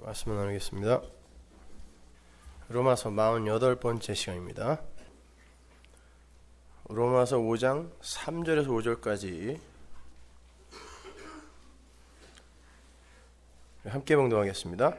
말씀을 나누겠습니다. 로마서 48번째 시간입니다. 로마서 5장 3절에서 5절까지 함께 봉독하겠습니다.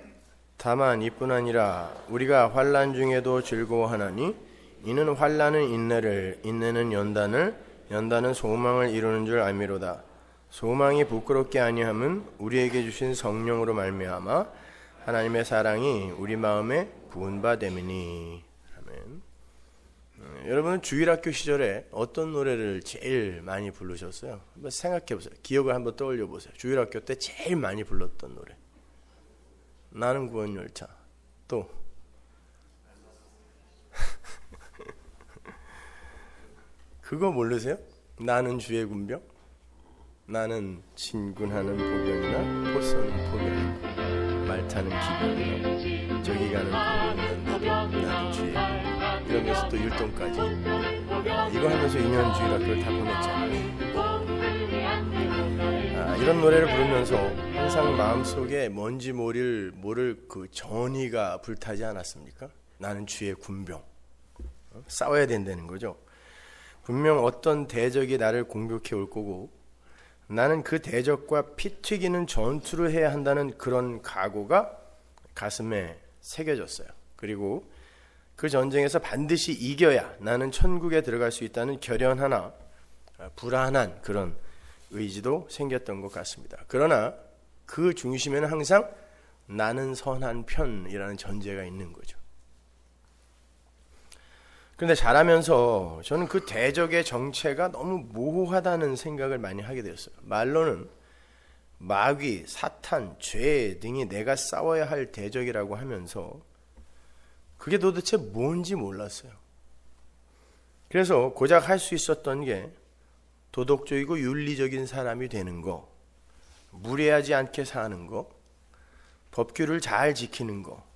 다만 이뿐 아니라 우리가 환난 중에도 즐거워하나니 이는 환난은 인내를, 인내는 연단을, 연단은 소망을 이루는 줄 알미로다. 소망이 부끄럽게 아니함은 우리에게 주신 성령으로 말미암아 하나님의 사랑이 우리 마음에 부은 바 됨이니. 아멘. 여러분은 주일학교 시절에 어떤 노래를 제일 많이 부르셨어요? 한번 생각해 보세요. 기억을 한번 떠올려 보세요. 주일학교 때 제일 많이 불렀던 노래. 나는 구원열차. 또 그거 모르세요? 나는 주의 군병? 나는 진군하는 보병이나 포쏘는 포병이나 말 타는 기병이나 저기 가는 보병, 나는 주의 군병. 이러면서 또 율동까지. 이거 하면서 2년 주일학교를 다 보냈잖아요. 이런 노래를 부르면서 항상 마음속에 뭔지 모를 그 전의가 불타지 않았습니까? 나는 주의 군병. 싸워야 된다는 거죠. 분명 어떤 대적이 나를 공격해 올 거고 나는 그 대적과 피 튀기는 전투를 해야 한다는 그런 각오가 가슴에 새겨졌어요. 그리고 그 전쟁에서 반드시 이겨야 나는 천국에 들어갈 수 있다는 결연하나 불안한 그런 의지도 생겼던 것 같습니다. 그러나 그 중심에는 항상 나는 선한 편이라는 전제가 있는 거죠. 그런데 자라면서 저는 그 대적의 정체가 너무 모호하다는 생각을 많이 하게 되었어요. 말로는 마귀, 사탄, 죄 등이 내가 싸워야 할 대적이라고 하면서 그게 도대체 뭔지 몰랐어요. 그래서 고작 할 수 있었던 게 도덕적이고 윤리적인 사람이 되는 거, 무례하지 않게 사는 거, 법규를 잘 지키는 거,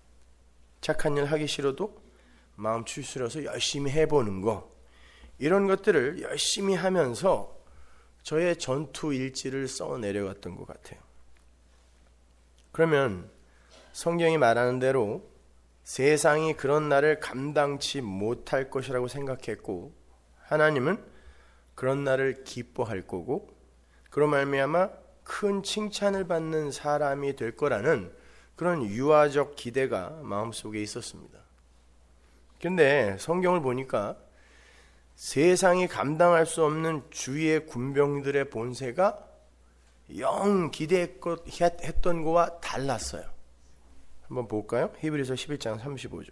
착한 일 하기 싫어도 마음 추스려서 열심히 해보는 거, 이런 것들을 열심히 하면서 저의 전투 일지를 써 내려갔던 것 같아요. 그러면 성경이 말하는 대로 세상이 그런 나를 감당치 못할 것이라고 생각했고 하나님은 그런 나를 기뻐할 거고 그로 말미암아 큰 칭찬을 받는 사람이 될 거라는 그런 유아적 기대가 마음속에 있었습니다. 그런데 성경을 보니까 세상이 감당할 수 없는 주의 군병들의 본세가 영 기대했던 거와 달랐어요. 한번 볼까요? 히브리서 11장 35절.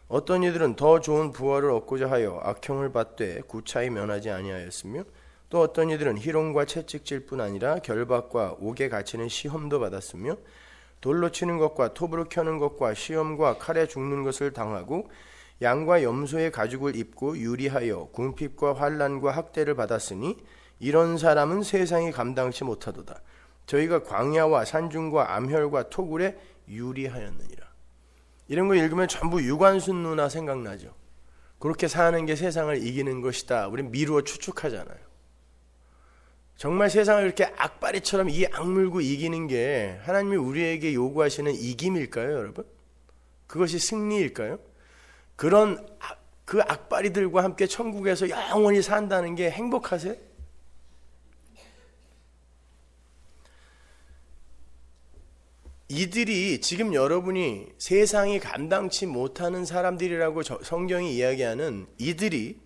어떤 이들은 더 좋은 부활을 얻고자 하여 악형을 받되 구차히 면하지 아니하였으며 또 어떤 이들은 희롱과 채찍질 뿐 아니라 결박과 옥에 갇히는 시험도 받았으며 돌로 치는 것과 톱으로 켜는 것과 시험과 칼에 죽는 것을 당하고 양과 염소의 가죽을 입고 유리하여 궁핍과 환난과 학대를 받았으니 이런 사람은 세상이 감당치 못하도다. 저희가 광야와 산중과 암혈과 토굴에 유리하였느니라. 이런 거 읽으면 전부 유관순누나 생각나죠. 그렇게 사는 게 세상을 이기는 것이다. 우린 미루어 추측하잖아요. 정말 세상을 이렇게 악바리처럼 이 악물고 이기는 게 하나님이 우리에게 요구하시는 이김일까요, 여러분? 그것이 승리일까요? 그런 그 악바리들과 함께 천국에서 영원히 산다는 게 행복하세요? 이들이 지금 여러분이 세상이 감당치 못하는 사람들이라고 성경이 이야기하는 이들이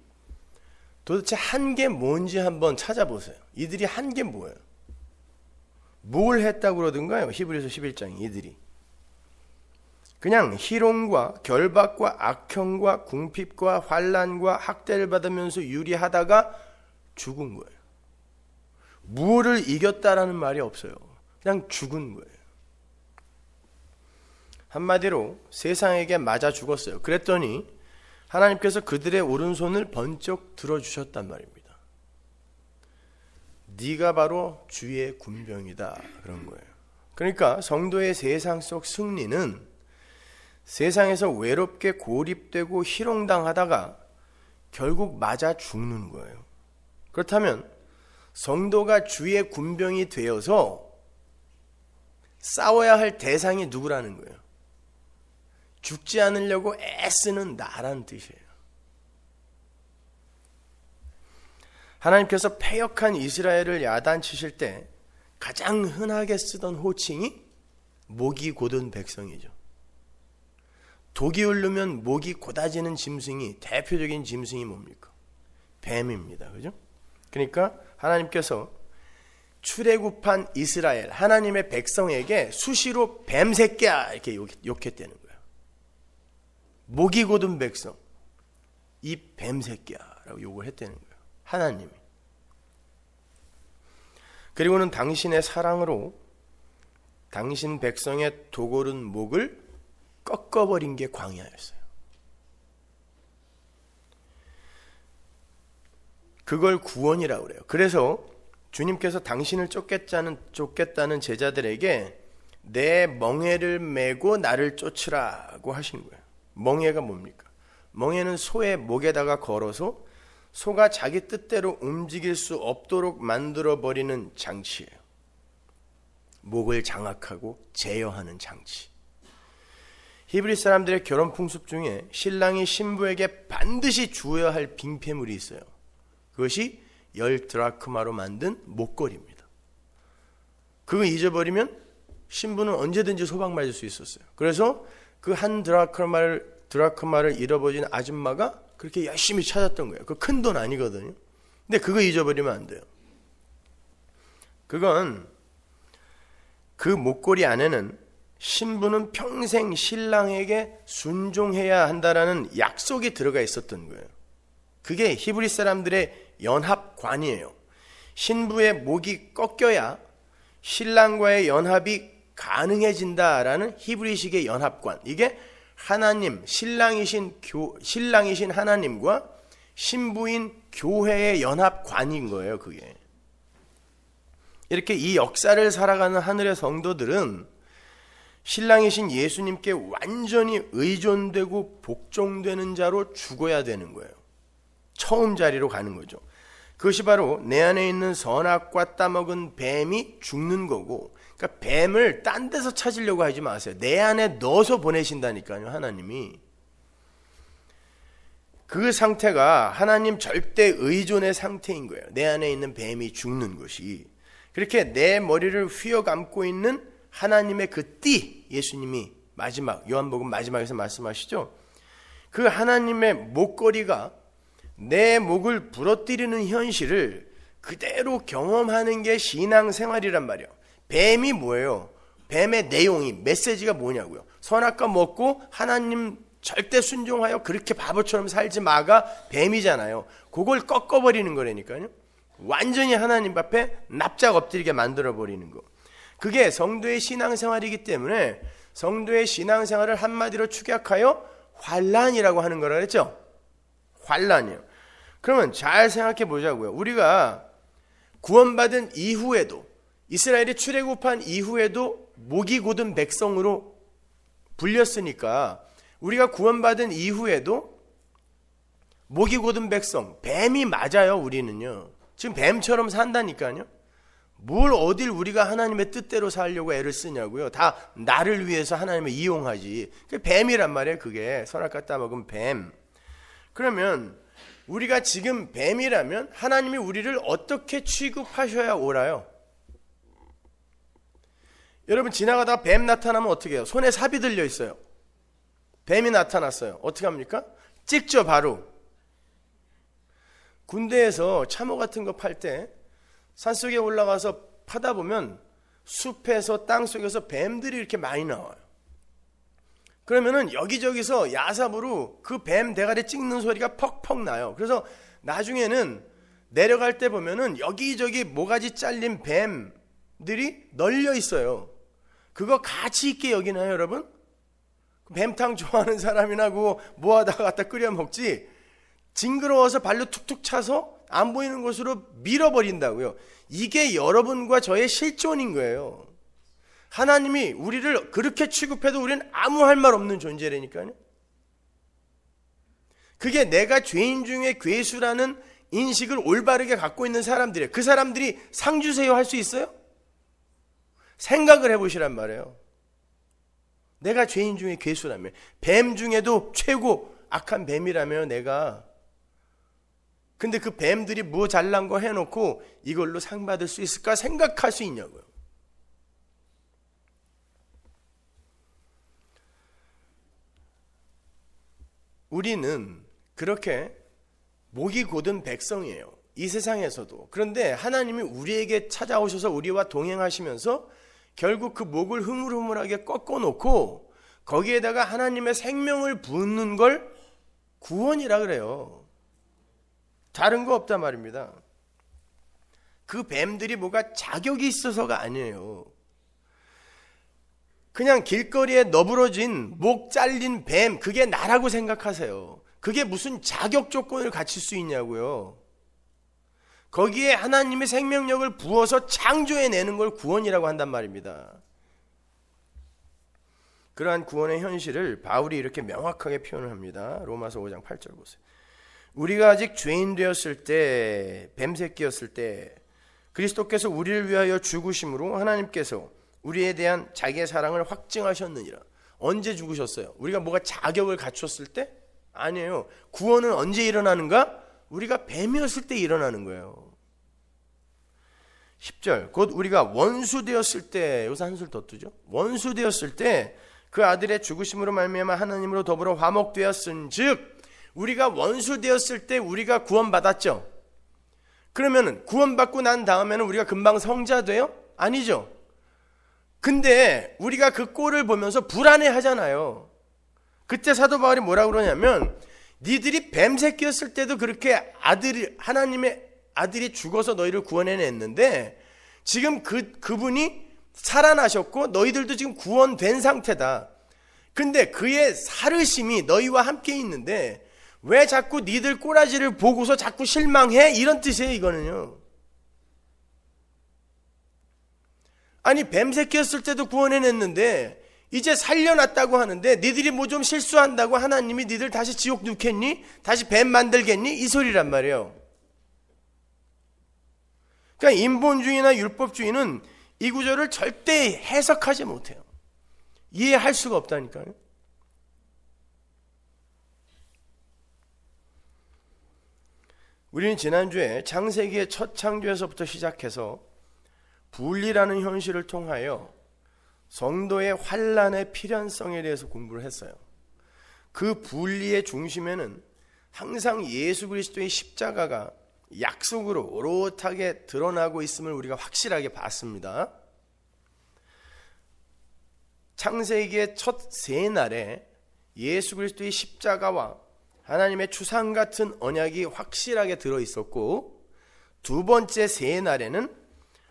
도대체 한 게 뭔지 한번 찾아보세요. 이들이 한 게 뭐예요? 뭘 했다고 그러던가요? 히브리서 11장 이들이 그냥 희롱과 결박과 악형과 궁핍과 환난과 학대를 받으면서 유리하다가 죽은 거예요. 무엇을 이겼다라는 말이 없어요. 그냥 죽은 거예요. 한마디로 세상에게 맞아 죽었어요. 그랬더니 하나님께서 그들의 오른손을 번쩍 들어주셨단 말입니다. 네가 바로 주의 군병이다 그런 거예요. 그러니까 성도의 세상 속 승리는 세상에서 외롭게 고립되고 희롱당하다가 결국 맞아 죽는 거예요. 그렇다면 성도가 주의 군병이 되어서 싸워야 할 대상이 누구라는 거예요? 죽지 않으려고 애쓰는 나라는 뜻이에요. 하나님께서 패역한 이스라엘을 야단치실 때 가장 흔하게 쓰던 호칭이 목이 곧은 백성이죠. 독이 울르면 목이 곧아지는 짐승이, 대표적인 짐승이 뭡니까? 뱀입니다. 그죠? 그러니까 하나님께서 출애굽한 이스라엘, 하나님의 백성에게 수시로 뱀 새끼야 이렇게 욕했다는 거예요. 목이 곧은 백성, 이 뱀 새끼야라고 욕을 했다는 거예요. 하나님이. 그리고는 당신의 사랑으로 당신 백성의 도고른 목을 꺾어버린 게 광야였어요. 그걸 구원이라고 그래요. 그래서 주님께서 당신을 쫓겠다는 제자들에게 내 멍에를 메고 나를 쫓으라고 하신 거예요. 멍에가 뭡니까? 멍에는 소의 목에다가 걸어서 소가 자기 뜻대로 움직일 수 없도록 만들어버리는 장치예요. 목을 장악하고 제어하는 장치. 히브리 사람들의 결혼 풍습 중에 신랑이 신부에게 반드시 주어야 할 빙패물이 있어요. 그것이 10드라크마로 만든 목걸이입니다. 그거 잊어버리면 신부는 언제든지 소방 맞을 수 있었어요. 그래서 그 한 드라크마를 잃어버린 아줌마가 그렇게 열심히 찾았던 거예요. 그 큰 돈 아니거든요. 근데 그거 잊어버리면 안 돼요. 그건 그 목걸이 안에는 신부는 평생 신랑에게 순종해야 한다라는 약속이 들어가 있었던 거예요. 그게 히브리 사람들의 연합관이에요. 신부의 목이 꺾여야 신랑과의 연합이 가능해진다라는 히브리식의 연합관. 이게 하나님, 신랑이신 하나님과 신부인 교회의 연합관인 거예요. 그게. 이렇게 이 역사를 살아가는 하늘의 성도들은 신랑이신 예수님께 완전히 의존되고 복종되는 자로 죽어야 되는 거예요. 처음 자리로 가는 거죠. 그것이 바로 내 안에 있는 선악과 따먹은 뱀이 죽는 거고, 그러니까 뱀을 딴 데서 찾으려고 하지 마세요. 내 안에 넣어서 보내신다니까요, 하나님이. 그 상태가 하나님 절대 의존의 상태인 거예요. 내 안에 있는 뱀이 죽는 것이. 그렇게 내 머리를 휘어감고 있는 하나님의 그 띠, 예수님이 마지막 요한복음 마지막에서 말씀하시죠. 그 하나님의 목걸이가 내 목을 부러뜨리는 현실을 그대로 경험하는 게 신앙생활이란 말이에요. 뱀이 뭐예요? 뱀의 내용이, 메시지가 뭐냐고요? 선악과 먹고 하나님 절대 순종하여 그렇게 바보처럼 살지 마가 뱀이잖아요. 그걸 꺾어버리는 거라니까요. 완전히 하나님 앞에 납작 엎드리게 만들어버리는 거. 그게 성도의 신앙생활이기 때문에 성도의 신앙생활을 한마디로 축약하여 환난이라고 하는 거라 그랬죠? 환난이요. 그러면 잘 생각해 보자고요. 우리가 구원받은 이후에도, 이스라엘이 출애굽한 이후에도 목이 곧은 백성으로 불렸으니까 우리가 구원받은 이후에도 목이 곧은 백성, 뱀이 맞아요. 우리는요. 지금 뱀처럼 산다니까요. 뭘 어딜 우리가 하나님의 뜻대로 살려고 애를 쓰냐고요. 다 나를 위해서 하나님을 이용하지. 그게 뱀이란 말이에요. 그게 선악과 따먹은 뱀. 그러면 우리가 지금 뱀이라면 하나님이 우리를 어떻게 취급하셔야 옳아요? 여러분 지나가다가 뱀 나타나면 어떻게 해요? 손에 삽이 들려 있어요. 뱀이 나타났어요. 어떻게 합니까? 찍죠, 바로. 군대에서 참호 같은 거 팔 때 산속에 올라가서 파다 보면 숲에서 땅속에서 뱀들이 이렇게 많이 나와요. 그러면은 여기저기서 야삽으로 그 뱀 대가리 찍는 소리가 퍽퍽 나요. 그래서 나중에는 내려갈 때 보면은 여기저기 모가지 잘린 뱀들이 널려 있어요. 그거 가치 있게 여기나요, 여러분? 뱀탕 좋아하는 사람이나 그거 모아다가 갖다 끓여 먹지, 징그러워서 발로 툭툭 차서 안 보이는 곳으로 밀어버린다고요. 이게 여러분과 저의 실존인 거예요. 하나님이 우리를 그렇게 취급해도 우리는 아무 할 말 없는 존재라니까요. 그게 내가 죄인 중에 괴수라는 인식을 올바르게 갖고 있는 사람들이에요. 그 사람들이 상 주세요 할 수 있어요? 생각을 해보시란 말이에요. 내가 죄인 중에 괴수라며, 뱀 중에도 최고 악한 뱀이라며 내가. 근데 그 뱀들이 뭐 잘난 거 해놓고 이걸로 상 받을 수 있을까 생각할 수 있냐고요. 우리는 그렇게 목이 곧은 백성이에요. 이 세상에서도. 그런데 하나님이 우리에게 찾아오셔서 우리와 동행하시면서 결국 그 목을 흐물흐물하게 꺾어놓고 거기에다가 하나님의 생명을 붓는 걸 구원이라 그래요. 다른 거 없단 말입니다. 그 뱀들이 뭐가 자격이 있어서가 아니에요. 그냥 길거리에 너부러진 목 잘린 뱀, 그게 나라고 생각하세요. 그게 무슨 자격 조건을 갖출 수 있냐고요. 거기에 하나님의 생명력을 부어서 창조해내는 걸 구원이라고 한단 말입니다. 그러한 구원의 현실을 바울이 이렇게 명확하게 표현을 합니다. 로마서 5장 8절 보세요. 우리가 아직 죄인 되었을 때, 뱀새끼였을 때 그리스도께서 우리를 위하여 죽으심으로 하나님께서 우리에 대한 자기의 사랑을 확증하셨느니라. 언제 죽으셨어요? 우리가 뭐가 자격을 갖췄을 때? 아니에요. 구원은 언제 일어나는가? 우리가 뱀이었을 때 일어나는 거예요. 10절, 곧 우리가 원수 되었을 때, 여기서 한술 더 뜨죠. 원수 되었을 때 그 아들의 죽으심으로 말미암아 하나님으로 더불어 화목되었은즉, 우리가 원수 되었을 때 우리가 구원받았죠. 그러면은 구원받고 난 다음에는 우리가 금방 성자 돼요? 아니죠. 근데 우리가 그 꼴을 보면서 불안해 하잖아요. 그때 사도 바울이 뭐라고 그러냐면, 니들이 뱀새끼였을 때도 그렇게 하나님의 아들이 죽어서 너희를 구원해냈는데 지금 그분이 살아나셨고 너희들도 지금 구원된 상태다. 근데 그의 살으심이 너희와 함께 있는데 왜 자꾸 니들 꼬라지를 보고서 자꾸 실망해? 이런 뜻이에요, 이거는요. 아니, 뱀새끼였을 때도 구원해냈는데 이제 살려놨다고 하는데 니들이 뭐 좀 실수한다고 하나님이 니들 다시 지옥 넣겠니? 다시 뱀 만들겠니? 이 소리란 말이에요. 그러니까 인본주의나 율법주의는 이 구절을 절대 해석하지 못해요. 이해할 수가 없다니까요. 우리는 지난주에 창세기의 첫 창조에서부터 시작해서 분리라는 현실을 통하여 성도의 환난의 필연성에 대해서 공부를 했어요. 그 분리의 중심에는 항상 예수 그리스도의 십자가가 약속으로 오롯하게 드러나고 있음을 우리가 확실하게 봤습니다. 창세기의 첫 세 날에 예수 그리스도의 십자가와 하나님의 추상 같은 언약이 확실하게 들어있었고, 두 번째 세 날에는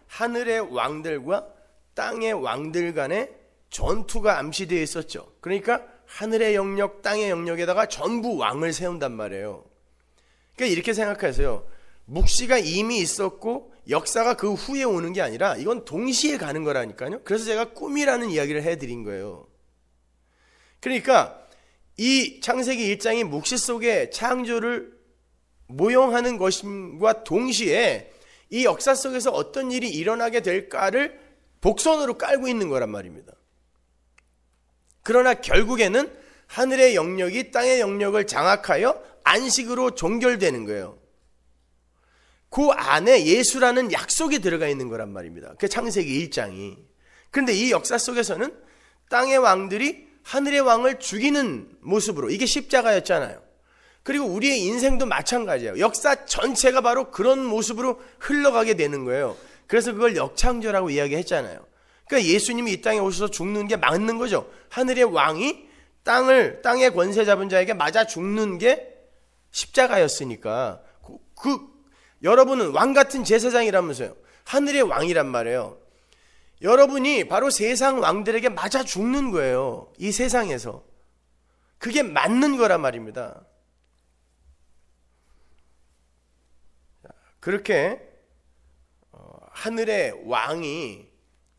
하늘의 왕들과 땅의 왕들 간의 전투가 암시되어 있었죠. 그러니까 하늘의 영역, 땅의 영역에다가 전부 왕을 세운단 말이에요. 그러니까 이렇게 생각하세요. 묵시가 이미 있었고 역사가 그 후에 오는 게 아니라 이건 동시에 가는 거라니까요. 그래서 제가 꿈이라는 이야기를 해드린 거예요. 그러니까 이 창세기 1장이 묵시 속에 창조를 모형하는 것과 동시에 이 역사 속에서 어떤 일이 일어나게 될까를 복선으로 깔고 있는 거란 말입니다. 그러나 결국에는 하늘의 영역이 땅의 영역을 장악하여 안식으로 종결되는 거예요. 그 안에 예수라는 약속이 들어가 있는 거란 말입니다. 그 창세기 1장이. 그런데 이 역사 속에서는 땅의 왕들이 하늘의 왕을 죽이는 모습으로, 이게 십자가였잖아요. 그리고 우리의 인생도 마찬가지예요. 역사 전체가 바로 그런 모습으로 흘러가게 되는 거예요. 그래서 그걸 역창조라고 이야기했잖아요. 그러니까 예수님이 이 땅에 오셔서 죽는 게 맞는 거죠. 하늘의 왕이 땅의 권세 잡은 자에게 맞아 죽는 게 십자가였으니까. 여러분은 왕 같은 제사장이라면서요. 하늘의 왕이란 말이에요. 여러분이 바로 세상 왕들에게 맞아 죽는 거예요. 이 세상에서. 그게 맞는 거란 말입니다. 그렇게 하늘의 왕이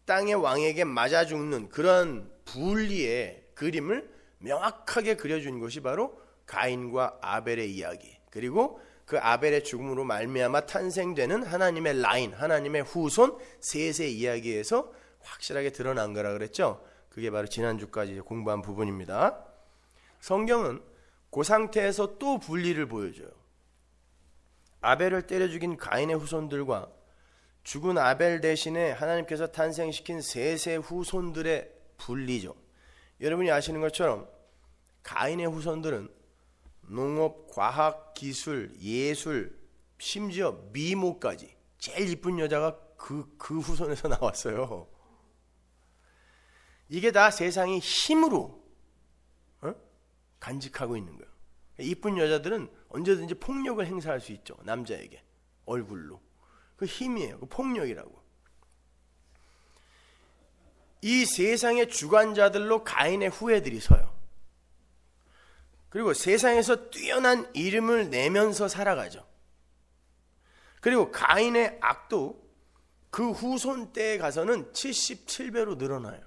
땅의 왕에게 맞아 죽는 그런 분리의 그림을 명확하게 그려준 것이 바로 가인과 아벨의 이야기, 그리고 그 아벨의 죽음으로 말미암아 탄생되는 하나님의 라인, 하나님의 후손 셋의 이야기에서 확실하게 드러난 거라 그랬죠. 그게 바로 지난주까지 공부한 부분입니다. 성경은 그 상태에서 또 분리를 보여줘요. 아벨을 때려 죽인 가인의 후손들과 죽은 아벨 대신에 하나님께서 탄생시킨 셋의 후손들의 분리죠. 여러분이 아시는 것처럼 가인의 후손들은 농업, 과학, 기술, 예술, 심지어 미모까지 제일 이쁜 여자가 그 후손에서 나왔어요. 이게 다 세상이 힘으로 간직하고 있는 거예요. 이쁜 여자들은 언제든지 폭력을 행사할 수 있죠. 남자에게 얼굴로. 그 힘이에요. 그 폭력이라고. 이 세상의 주관자들로 가인의 후예들이 서요. 그리고 세상에서 뛰어난 이름을 내면서 살아가죠. 그리고 가인의 악도 그 후손 때에 가서는 77배로 늘어나요.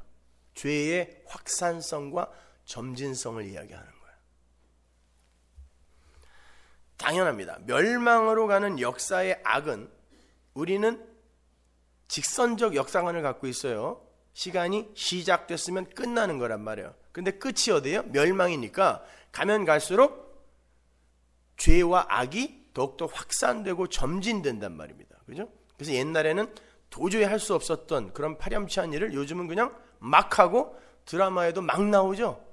죄의 확산성과 점진성을 이야기하는 거예요. 당연합니다. 멸망으로 가는 역사의 악은 우리는 직선적 역사관을 갖고 있어요. 시간이 시작됐으면 끝나는 거란 말이에요. 근데 끝이 어디예요? 멸망이니까 가면 갈수록 죄와 악이 더욱더 확산되고 점진된단 말입니다. 그죠? 그래서 옛날에는 도저히 할 수 없었던 그런 파렴치한 일을 요즘은 그냥 막 하고 드라마에도 막 나오죠.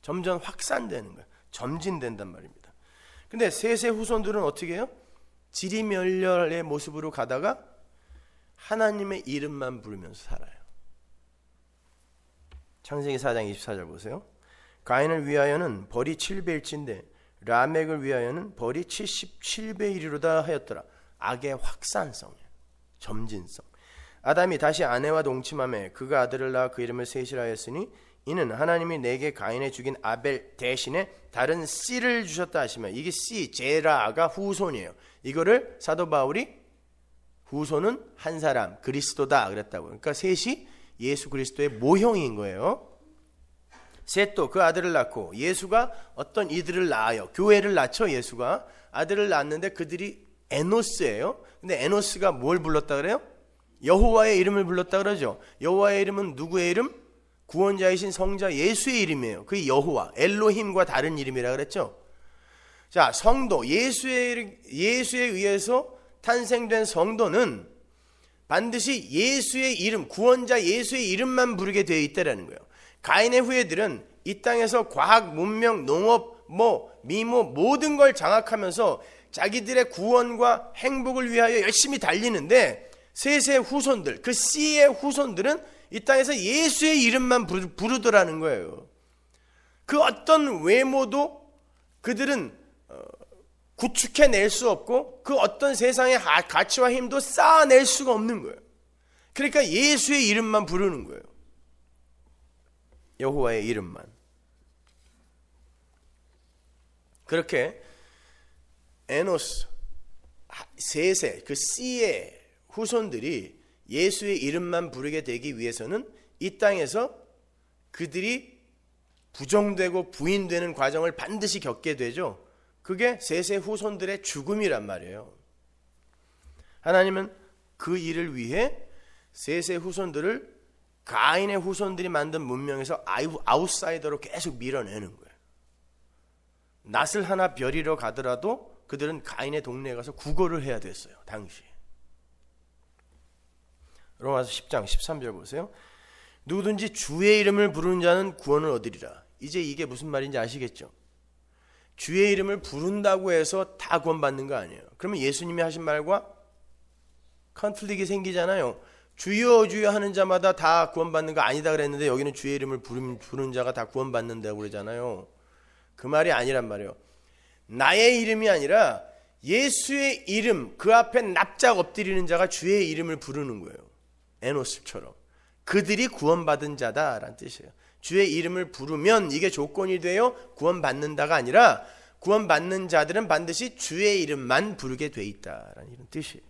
점점 확산되는 거예요. 점진된단 말입니다. 근데 셋의 후손들은 어떻게 해요? 지리멸렬의 모습으로 가다가 하나님의 이름만 부르면서 살아요. 창세기 4장 24절 보세요. 가인을 위하여는 벌이 7배일진데 라멕을 위하여는 벌이 77배이리로다 하였더라. 악의 확산성이에요. 점진성. 아담이 다시 아내와 동침하며 그가 아들을 낳아 그 이름을 셋이라 하였으니 이는 하나님이 내게 가인의 죽인 아벨 대신에 다른 씨를 주셨다 하시며, 이게 씨, 제라가 후손이에요. 이거를 사도 바울이 후손은 한 사람, 그리스도다 그랬다고. 그러니까 셋이 예수 그리스도의 모형인 거예요. 셋도 그 아들을 낳고 예수가 어떤 이들을 낳아요. 교회를 낳죠. 예수가 아들을 낳았는데 그들이 에노스예요. 근데 에노스가 뭘 불렀다 그래요? 여호와의 이름을 불렀다 그러죠. 여호와의 이름은 누구의 이름? 구원자이신 성자 예수의 이름이에요. 그게 여호와, 엘로힘과 다른 이름이라 그랬죠. 자, 성도, 예수에 의해서 탄생된 성도는 반드시 예수의 이름, 구원자 예수의 이름만 부르게 되어 있다라는 거예요. 가인의 후예들은 이 땅에서 과학, 문명, 농업, 미모 모든 걸 장악하면서 자기들의 구원과 행복을 위하여 열심히 달리는데, 셋의 후손들, 그 씨의 후손들은 이 땅에서 예수의 이름만 부르더라는 거예요. 그 어떤 외모도 그들은 구축해낼 수 없고 그 어떤 세상의 가치와 힘도 쌓아낼 수가 없는 거예요. 그러니까 예수의 이름만 부르는 거예요. 여호와의 이름만. 그렇게 에노스 셋의 그 씨의 후손들이 예수의 이름만 부르게 되기 위해서는 이 땅에서 그들이 부정되고 부인되는 과정을 반드시 겪게 되죠. 그게 셋의 후손들의 죽음이란 말이에요. 하나님은 그 일을 위해 셋의 후손들을 가인의 후손들이 만든 문명에서 아웃사이더로 계속 밀어내는 거예요. 낫을 하나 벼리러 가더라도 그들은 가인의 동네에 가서 구걸을 해야 됐어요. 당시에. 로마서 10장 13절 보세요. 누구든지 주의 이름을 부르는 자는 구원을 얻으리라. 이제 이게 무슨 말인지 아시겠죠? 주의 이름을 부른다고 해서 다 구원받는 거 아니에요. 그러면 예수님이 하신 말과 컨플릭이 생기잖아요. 주여 주여 하는 자마다 다 구원받는 거 아니다 그랬는데 여기는 주의 이름을 부르는 자가 다 구원받는다고 그러잖아요. 그 말이 아니란 말이에요. 나의 이름이 아니라 예수의 이름, 그 앞에 납작 엎드리는 자가 주의 이름을 부르는 거예요. 에노스처럼. 그들이 구원받은 자다라는 뜻이에요. 주의 이름을 부르면 이게 조건이 되어 구원받는다가 아니라 구원받는 자들은 반드시 주의 이름만 부르게 돼 있다라는 이런 뜻이에요.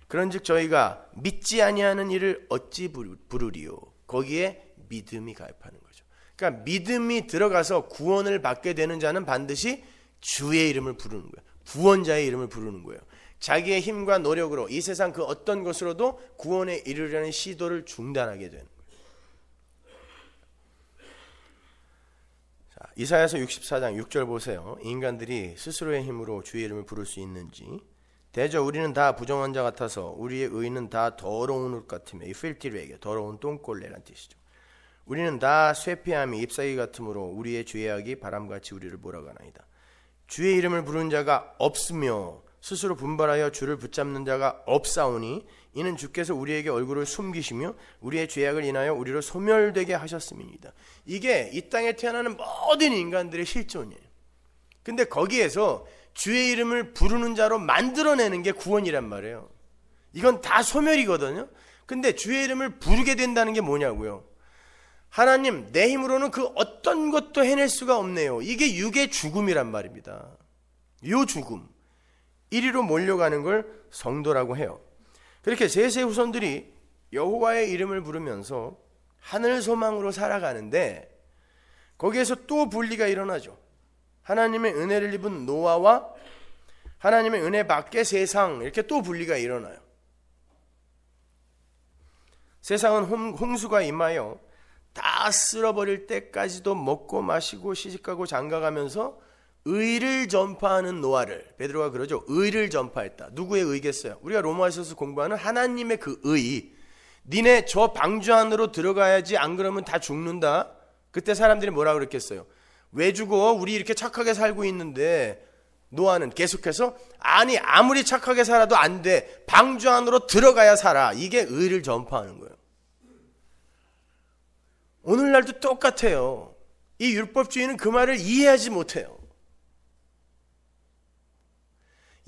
그런즉 저희가 믿지 아니하는 일을 어찌 부르리요? 거기에 믿음이 가입하는 거죠. 그러니까 믿음이 들어가서 구원을 받게 되는 자는 반드시 주의 이름을 부르는 거예요. 구원자의 이름을 부르는 거예요. 자기의 힘과 노력으로 이 세상 그 어떤 것으로도 구원에 이르려는 시도를 중단하게 되는 거예요. 자, 이사야서 64장 6절 보세요. 인간들이 스스로의 힘으로 주의 이름을 부를 수 있는지. 대저 우리는 다 부정한 자 같아서 우리의 의는 다 더러운 옷 같으며, 이 filthy rag, 더러운 똥꼴레란 뜻이죠. 우리는 다 쇠피함이 잎사귀 같으므로 우리의 죄악이 바람같이 우리를 몰아가나이다. 주의 이름을 부르는 자가 없으며 스스로 분발하여 주를 붙잡는 자가 없사오니 이는 주께서 우리에게 얼굴을 숨기시며 우리의 죄악을 인하여 우리로 소멸되게 하셨음이니이다. 이게 이 땅에 태어나는 모든 인간들의 실존이에요. 근데 거기에서 주의 이름을 부르는 자로 만들어내는 게 구원이란 말이에요. 이건 다 소멸이거든요. 근데 주의 이름을 부르게 된다는 게 뭐냐고요. 하나님, 내 힘으로는 그 어떤 것도 해낼 수가 없네요. 이게 육의 죽음이란 말입니다. 요 죽음, 이리로 몰려가는 걸 성도라고 해요. 그렇게 셋의 후손들이 여호와의 이름을 부르면서 하늘 소망으로 살아가는데 거기에서 또 분리가 일어나죠. 하나님의 은혜를 입은 노아와 하나님의 은혜 밖의 세상, 이렇게 또 분리가 일어나요. 세상은 홍수가 임하여 다 쓸어버릴 때까지도 먹고 마시고 시집가고 장가가면서 의를 전파하는 노아를, 베드로가 그러죠. 의를 전파했다. 누구의 의겠어요? 우리가 로마서에서 공부하는 하나님의 그 의. 니네 저 방주 안으로 들어가야지, 안 그러면 다 죽는다. 그때 사람들이 뭐라 그랬겠어요? 왜 죽어? 우리 이렇게 착하게 살고 있는데. 노아는 계속해서 아니, 아무리 착하게 살아도 안 돼. 방주 안으로 들어가야 살아. 이게 의를 전파하는 거예요. 오늘날도 똑같아요. 이 율법주의는 그 말을 이해하지 못해요.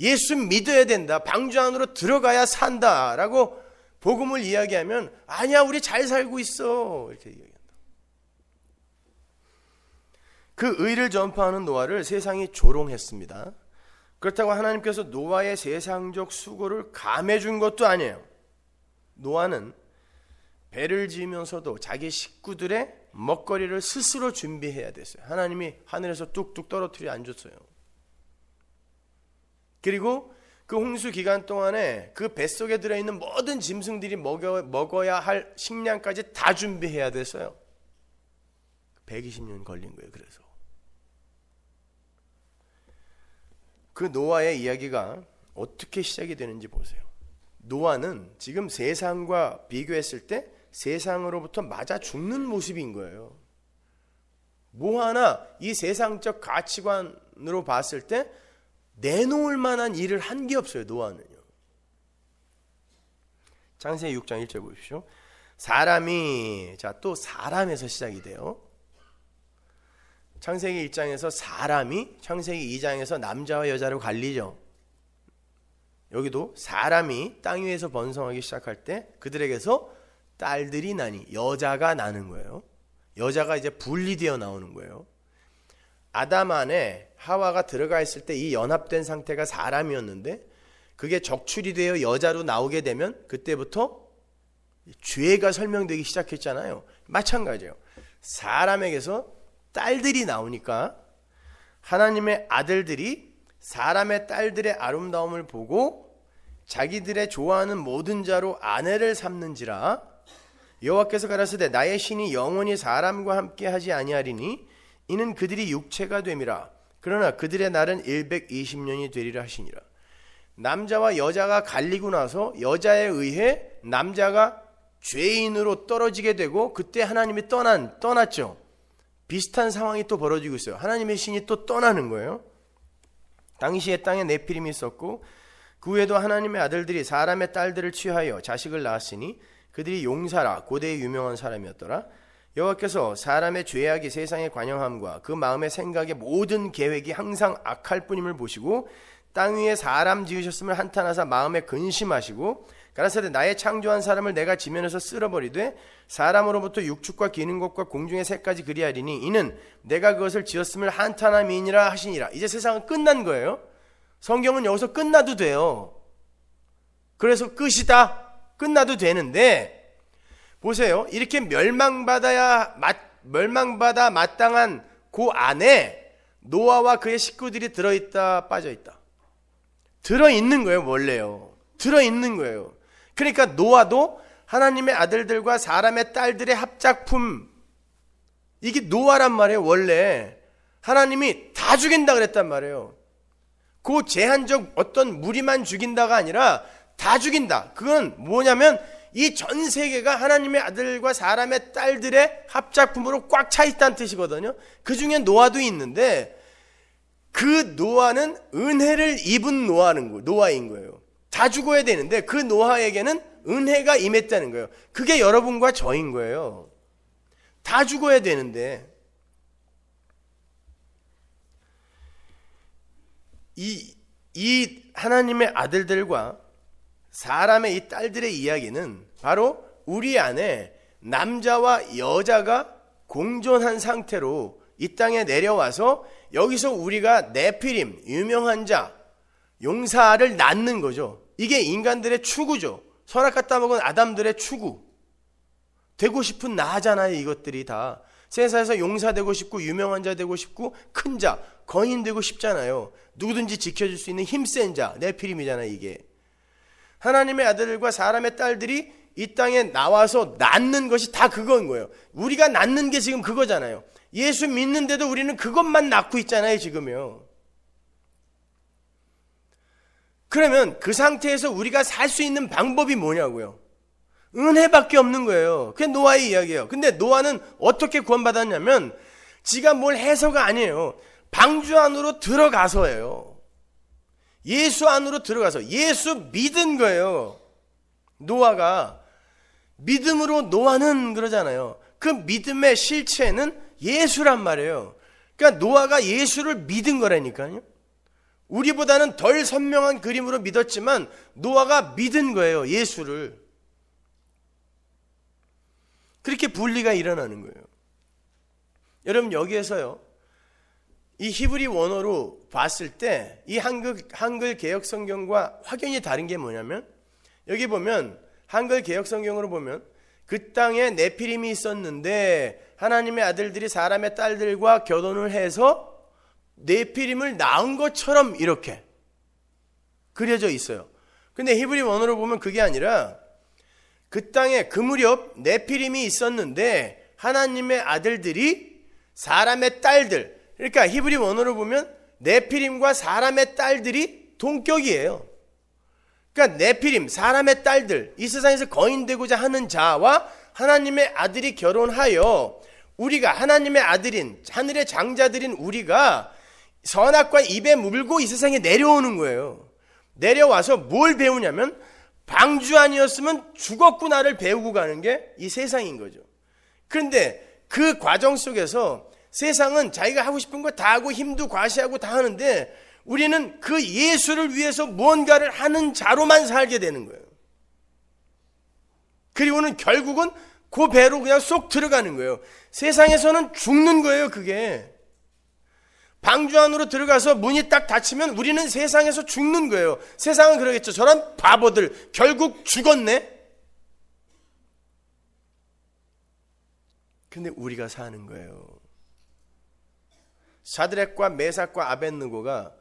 예수 믿어야 된다, 방주 안으로 들어가야 산다라고 복음을 이야기하면 아니야, 우리 잘 살고 있어, 이렇게 얘기한다. 그 의를 전파하는 노아를 세상이 조롱했습니다. 그렇다고 하나님께서 노아의 세상적 수고를 감해준 것도 아니에요. 노아는 배를 지으면서도 자기 식구들의 먹거리를 스스로 준비해야 됐어요. 하나님이 하늘에서 뚝뚝 떨어뜨려 안 줬어요. 그리고 그 홍수 기간 동안에 그 뱃속에 들어있는 모든 짐승들이 먹어야 할 식량까지 다 준비해야 됐어요. 120년 걸린 거예요. 그래서 그 노아의 이야기가 어떻게 시작이 되는지 보세요. 노아는 지금 세상과 비교했을 때 세상으로부터 맞아 죽는 모습인 거예요. 뭐 하나 이 세상적 가치관으로 봤을 때 내놓을 만한 일을 한 게 없어요. 노아는요. 창세기 6장 1절 보십시오. 사람이, 자, 또 사람에서 시작이 돼요. 창세기 1장에서 사람이, 창세기 2장에서 남자와 여자로 갈리죠. 여기도 사람이 땅 위에서 번성하기 시작할 때 그들에게서 딸들이 나니, 여자가 나는 거예요. 여자가 이제 분리되어 나오는 거예요. 아담 안에 하와가 들어가 있을 때 이 연합된 상태가 사람이었는데 그게 적출이 되어 여자로 나오게 되면 그때부터 죄가 설명되기 시작했잖아요. 마찬가지예요. 사람에게서 딸들이 나오니까 하나님의 아들들이 사람의 딸들의 아름다움을 보고 자기들의 좋아하는 모든 자로 아내를 삼는지라. 여호와께서 가라사대 나의 신이 영원히 사람과 함께 하지 아니하리니 이는 그들이 육체가 됨이라. 그러나 그들의 날은 120년이 되리라 하시니라. 남자와 여자가 갈리고 나서 여자에 의해 남자가 죄인으로 떨어지게 되고 그때 하나님이 떠났죠. 비슷한 상황이 또 벌어지고 있어요. 하나님의 신이 또 떠나는 거예요. 당시에 땅에 네피림이 있었고 그 후에도 하나님의 아들들이 사람의 딸들을 취하여 자식을 낳았으니 그들이 용사라, 고대의 유명한 사람이었더라. 여호와께서 사람의 죄악이 세상의 관영함과 그 마음의 생각의 모든 계획이 항상 악할 뿐임을 보시고 땅 위에 사람 지으셨음을 한탄하사 마음에 근심하시고 가라사대 나의 창조한 사람을 내가 지면에서 쓸어버리되 사람으로부터 육축과 기는 것과 공중의 새까지 그리하리니 이는 내가 그것을 지었음을 한탄함이니라 하시니라. 이제 세상은 끝난 거예요. 성경은 여기서 끝나도 돼요. 그래서 끝이다. 끝나도 되는데 보세요. 이렇게 멸망받아 마땅한 그 안에 노아와 그의 식구들이 들어있다 빠져있다. 들어있는 거예요. 원래요. 들어있는 거예요. 그러니까 노아도 하나님의 아들들과 사람의 딸들의 합작품, 이게 노아란 말이에요. 원래 하나님이 다 죽인다 그랬단 말이에요. 그 제한적 어떤 무리만 죽인다가 아니라 다 죽인다. 그건 뭐냐면 이 전 세계가 하나님의 아들과 사람의 딸들의 합작품으로 꽉 차 있다는 뜻이거든요. 그 중에 노아도 있는데 그 노아는 은혜를 입은 노아인 거예요. 다 죽어야 되는데 그 노아에게는 은혜가 임했다는 거예요. 그게 여러분과 저인 거예요. 다 죽어야 되는데 이 하나님의 아들들과 사람의 이 딸들의 이야기는 바로 우리 안에 남자와 여자가 공존한 상태로 이 땅에 내려와서 여기서 우리가 네피림, 유명한 자, 용사를 낳는 거죠. 이게 인간들의 추구죠. 선악 따먹은 아담들의 추구. 되고 싶은 나잖아요. 이것들이 다 세상에서 용사 되고 싶고 유명한 자 되고 싶고 큰 자, 거인 되고 싶잖아요. 누구든지 지켜줄 수 있는 힘센 자, 네피림이잖아요. 이게 하나님의 아들과 사람의 딸들이 이 땅에 나와서 낳는 것이 다 그건 거예요. 우리가 낳는 게 지금 그거잖아요. 예수 믿는데도 우리는 그것만 낳고 있잖아요. 지금요. 그러면 그 상태에서 우리가 살 수 있는 방법이 뭐냐고요? 은혜밖에 없는 거예요. 그게 노아의 이야기예요. 근데 노아는 어떻게 구원받았냐면 지가 뭘 해서가 아니에요. 방주 안으로 들어가서예요. 예수 안으로 들어가서 예수 믿은 거예요. 노아가 믿음으로 노아는 그러잖아요. 그 믿음의 실체는 예수란 말이에요. 그러니까 노아가 예수를 믿은 거라니까요. 우리보다는 덜 선명한 그림으로 믿었지만 노아가 믿은 거예요. 예수를. 그렇게 분리가 일어나는 거예요. 여러분 여기에서요, 이 히브리 원어로 봤을 때 이 한글 개역 성경과 확연히 다른 게 뭐냐면, 여기 보면 한글 개역 성경으로 보면 그 땅에 네피림이 있었는데 하나님의 아들들이 사람의 딸들과 결혼을 해서 네피림을 낳은 것처럼 이렇게 그려져 있어요. 근데 히브리 원어로 보면 그게 아니라 그 땅에 그 무렵 네피림이 있었는데 하나님의 아들들이 사람의 딸들, 그러니까 히브리 원어로 보면 네피림과 사람의 딸들이 동격이에요. 그러니까 네피림, 사람의 딸들, 이 세상에서 거인되고자 하는 자와 하나님의 아들이 결혼하여 우리가 하나님의 아들인 하늘의 장자들인 우리가 선악과 입에 물고 이 세상에 내려오는 거예요. 내려와서 뭘 배우냐면 방주 아니었으면 죽었구나를 배우고 가는 게 이 세상인 거죠. 그런데 그 과정 속에서 세상은 자기가 하고 싶은 거 다 하고 힘도 과시하고 다 하는데 우리는 그 예수를 위해서 무언가를 하는 자로만 살게 되는 거예요. 그리고는 결국은 그 배로 그냥 쏙 들어가는 거예요. 세상에서는 죽는 거예요. 그게 방주 안으로 들어가서 문이 딱 닫히면 우리는 세상에서 죽는 거예요. 세상은 그러겠죠. 저런 바보들 결국 죽었네. 근데 우리가 사는 거예요. 사드락과 메삭과 아벳느고가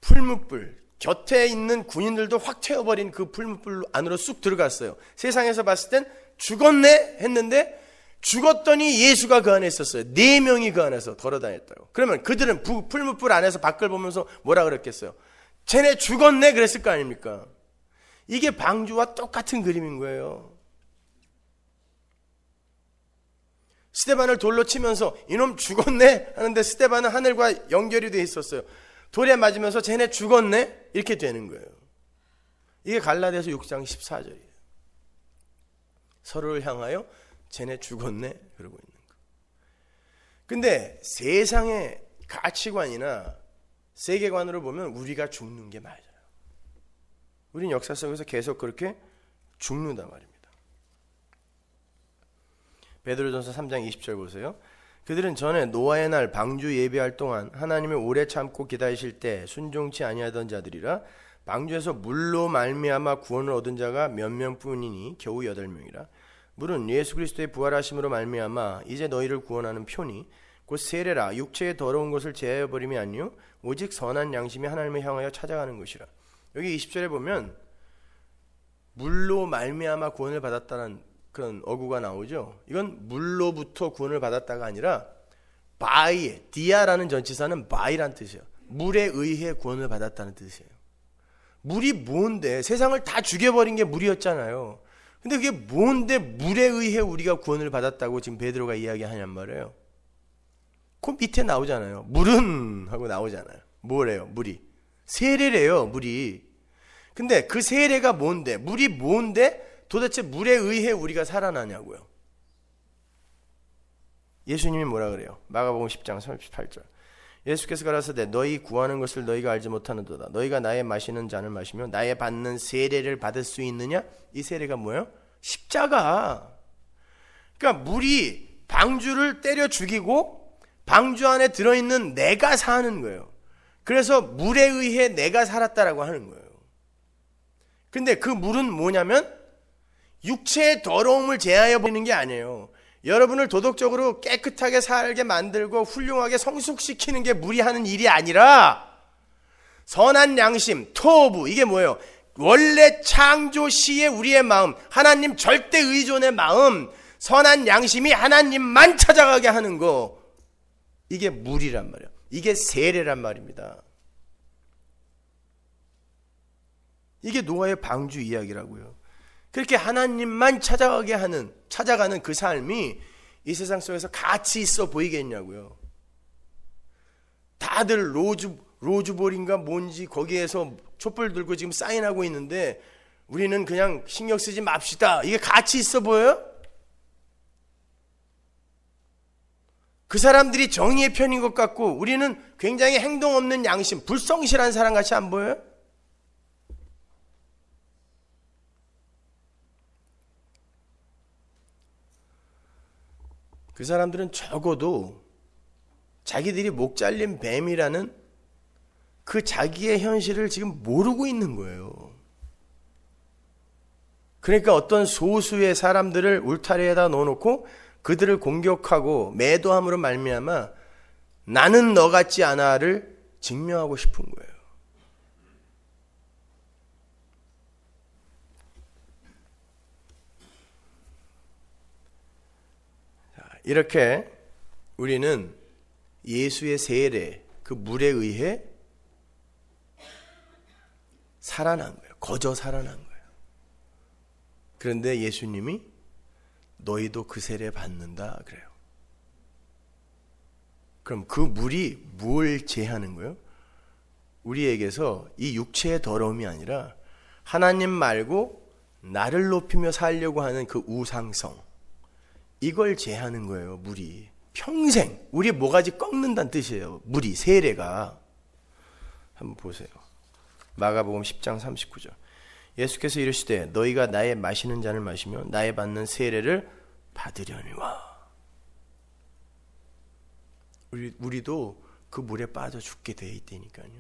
풀무불, 곁에 있는 군인들도 확 태워버린 그 풀무불 안으로 쑥 들어갔어요. 세상에서 봤을 땐 죽었네 했는데 죽었더니 예수가 그 안에 있었어요. 4명이 그 안에서 걸어다녔다고. 그러면 그들은 풀무불 안에서 밖을 보면서 뭐라 그랬겠어요? 쟤네 죽었네 그랬을 거 아닙니까? 이게 방주와 똑같은 그림인 거예요. 스데반을 돌로 치면서 이놈 죽었네 하는데 스데반은 하늘과 연결이 되어 있었어요. 돌에 맞으면서 쟤네 죽었네 이렇게 되는 거예요. 이게 갈라디아서 6장 14절이에요. 서로를 향하여 쟤네 죽었네 그러고 있는 거. 근데 세상의 가치관이나 세계관으로 보면 우리가 죽는 게 맞아요. 우리는 역사 속에서 계속 그렇게 죽는단 말입니다. 베드로전서 3장 20절 보세요. 그들은 전에 노아의 날 방주 예비할 동안 하나님을 오래 참고 기다리실 때 순종치 아니하던 자들이라. 방주에서 물로 말미암아 구원을 얻은 자가 몇 명뿐이니 겨우 8명이라. 물은 예수 그리스도의 부활하심으로 말미암아 이제 너희를 구원하는 표니 곧 세례라. 육체의 더러운 것을 제하여 버림이 아니요 오직 선한 양심이 하나님을 향하여 찾아가는 것이라. 여기 20절에 보면 물로 말미암아 구원을 받았다는 그런 어구가 나오죠. 이건 물로부터 구원을 받았다가 아니라 바이에, 디아라는 전치사는 바이란 뜻이에요. 물에 의해 구원을 받았다는 뜻이에요. 물이 뭔데? 세상을 다 죽여버린 게 물이었잖아요. 근데 그게 뭔데 물에 의해 우리가 구원을 받았다고 지금 베드로가 이야기하냔 말이에요. 그 밑에 나오잖아요. 물은 하고 나오잖아요. 뭐래요? 물이. 세례래요. 물이. 근데 그 세례가 뭔데? 물이 뭔데 도대체 물에 의해 우리가 살아나냐고요. 예수님이 뭐라 그래요? 마가복음 10장 38절. 예수께서 가라사대 너희 구하는 것을 너희가 알지 못하는도다. 너희가 나의 마시는 잔을 마시며 나의 받는 세례를 받을 수 있느냐? 이 세례가 뭐예요? 십자가. 그러니까 물이 방주를 때려 죽이고 방주 안에 들어있는 내가 사는 거예요. 그래서 물에 의해 내가 살았다라고 하는 거예요. 근데 그 물은 뭐냐면 육체의 더러움을 제하여 버리는 게 아니에요. 여러분을 도덕적으로 깨끗하게 살게 만들고 훌륭하게 성숙시키는 게 물이 하는 일이 아니라 선한 양심, 토부, 이게 뭐예요? 원래 창조 시의 우리의 마음, 하나님 절대 의존의 마음, 선한 양심이 하나님만 찾아가게 하는 거, 이게 물이란 말이에요. 이게 세례란 말입니다. 이게 노아의 방주 이야기라고요. 그렇게 하나님만 찾아가는 그 삶이 이 세상 속에서 가치 있어 보이겠냐고요. 다들 로즈볼인가 뭔지 거기에서 촛불 들고 지금 사인하고 있는데 우리는 그냥 신경 쓰지 맙시다. 이게 가치 있어 보여요? 그 사람들이 정의의 편인 것 같고 우리는 굉장히 행동 없는 양심, 불성실한 사람 같이 안 보여요? 그 사람들은 적어도 자기들이 목 잘린 뱀이라는 그 자기의 현실을 지금 모르고 있는 거예요. 그러니까 어떤 소수의 사람들을 울타리에다 넣어놓고 그들을 공격하고 매도함으로 말미암아 나는 너 같지 않아를 증명하고 싶은 거예요. 이렇게 우리는 예수의 세례, 그 물에 의해 살아난 거예요. 거저 살아난 거예요. 그런데 예수님이 너희도 그 세례 받는다 그래요. 그럼 그 물이 뭘 제하는 거예요? 우리에게서 이 육체의 더러움이 아니라 하나님 말고 나를 높이며 살려고 하는 그 우상성, 이걸 제하는 거예요. 물이 평생 우리 모가지 꺾는다는 뜻이에요. 물이, 세례가. 한번 보세요. 마가복음 10장 39절. 예수께서 이르시되 너희가 나의 마시는 잔을 마시며 나의 받는 세례를 받으려니와. 우리도 그 물에 빠져 죽게 돼 있다니까요.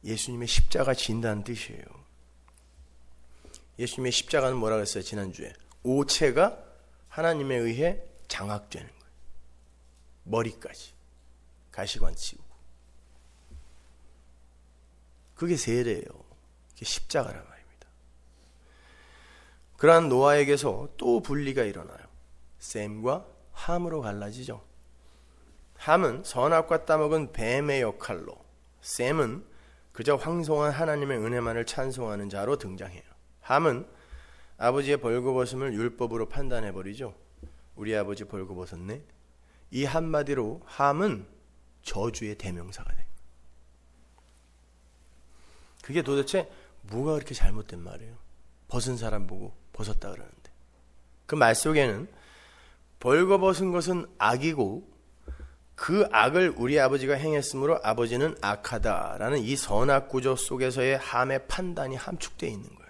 예수님의 십자가 진다는 뜻이에요. 예수님의 십자가는 뭐라고 했어요? 지난주에 오체가 하나님에 의해 장악되는 거예요. 머리까지 가시관 씌우고. 그게 세례예요. 그게 십자가란 말입니다. 그러한 노아에게서 또 분리가 일어나요. 셈과 함으로 갈라지죠. 함은 선악과 따먹은 뱀의 역할로, 셈은 그저 황송한 하나님의 은혜만을 찬송하는 자로 등장해요. 함은 아버지의 벌거벗음을 율법으로 판단해버리죠. 우리 아버지 벌거벗었네. 이 한마디로 함은 저주의 대명사가 돼요. 그게 도대체 뭐가 그렇게 잘못된 말이에요? 벗은 사람 보고 벗었다 그러는데. 그 말 속에는 벌거벗은 것은 악이고 그 악을 우리 아버지가 행했으므로 아버지는 악하다라는 이 선악구조 속에서의 함의 판단이 함축되어 있는 거예요.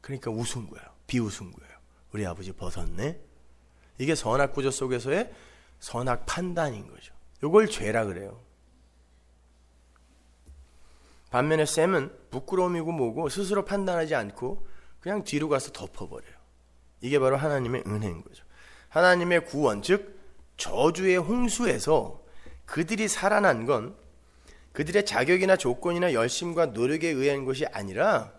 그러니까 웃은 거예요. 비웃은 거예요. 우리 아버지 벗었네. 이게 선악구조 속에서의 선악 판단인 거죠. 이걸 죄라 그래요. 반면에 셈은 부끄러움이고 뭐고 스스로 판단하지 않고 그냥 뒤로 가서 덮어버려요. 이게 바로 하나님의 은혜인 거죠. 하나님의 구원, 즉 저주의 홍수에서 그들이 살아난 건 그들의 자격이나 조건이나 열심과 노력에 의한 것이 아니라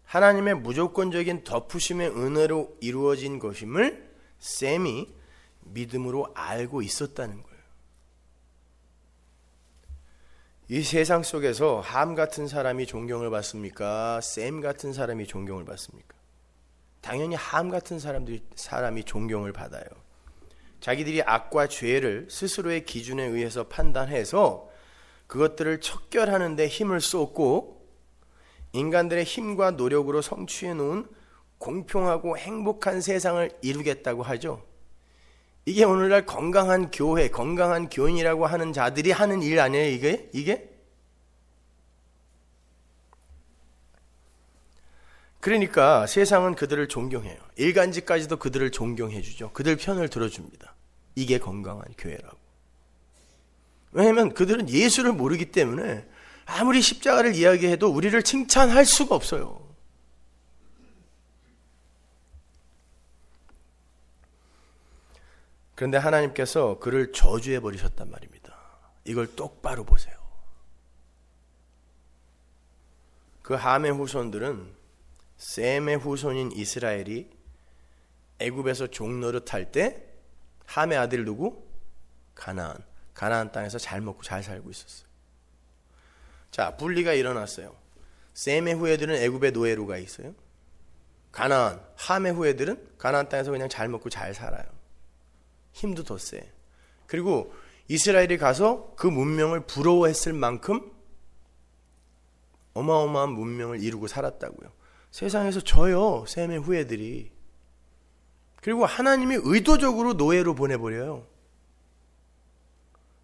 하나님의 무조건적인 덮으심의 은혜로 이루어진 것임을 셈이 믿음으로 알고 있었다는 거예요. 이 세상 속에서 함 같은 사람이 존경을 받습니까? 셈 같은 사람이 존경을 받습니까? 당연히 함 같은 사람이 존경을 받아요. 자기들이 악과 죄를 스스로의 기준에 의해서 판단해서 그것들을 척결하는 데 힘을 쏟고 인간들의 힘과 노력으로 성취해 놓은 공평하고 행복한 세상을 이루겠다고 하죠. 이게 오늘날 건강한 교회, 건강한 교인이라고 하는 자들이 하는 일 아니에요, 이게? 그러니까 세상은 그들을 존경해요. 일간지까지도 그들을 존경해 주죠. 그들 편을 들어줍니다. 이게 건강한 교회라고. 왜냐하면 그들은 예수를 모르기 때문에 아무리 십자가를 이야기해도 우리를 칭찬할 수가 없어요. 그런데 하나님께서 그를 저주해 버리셨단 말입니다. 이걸 똑바로 보세요. 그 함의 후손들은 셈의 후손인 이스라엘이 애굽에서 종노릇할 때 함의 아들 누구? 가나안 땅에서 잘 먹고 잘 살고 있었어요. 자, 분리가 일어났어요. 셈의 후예들은 애굽의 노예로 가 있어요. 함의 후예들은 가나안 땅에서 그냥 잘 먹고 잘 살아요. 힘도 더 세. 그리고 이스라엘이 가서 그 문명을 부러워했을 만큼 어마어마한 문명을 이루고 살았다고요. 세상에서 져요, 셈의 후예들이. 그리고 하나님이 의도적으로 노예로 보내버려요.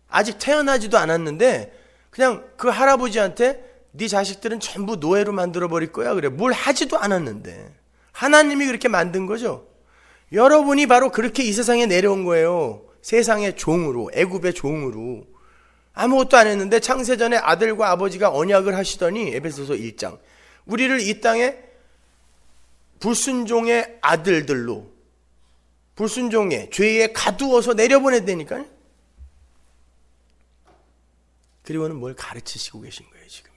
아직 태어나지도 않았는데 그냥 그 할아버지한테 네 자식들은 전부 노예로 만들어버릴 거야. 그래. 뭘 하지도 않았는데 하나님이 그렇게 만든 거죠. 여러분이 바로 그렇게 이 세상에 내려온 거예요. 세상의 종으로, 애굽의 종으로. 아무것도 안 했는데 창세전에 아들과 아버지가 언약을 하시더니 에베소서 1장 우리를 이 땅에 불순종의 아들들로, 불순종의 죄에 가두어서 내려보냈다니까요. 그리고는 뭘 가르치시고 계신 거예요, 지금요.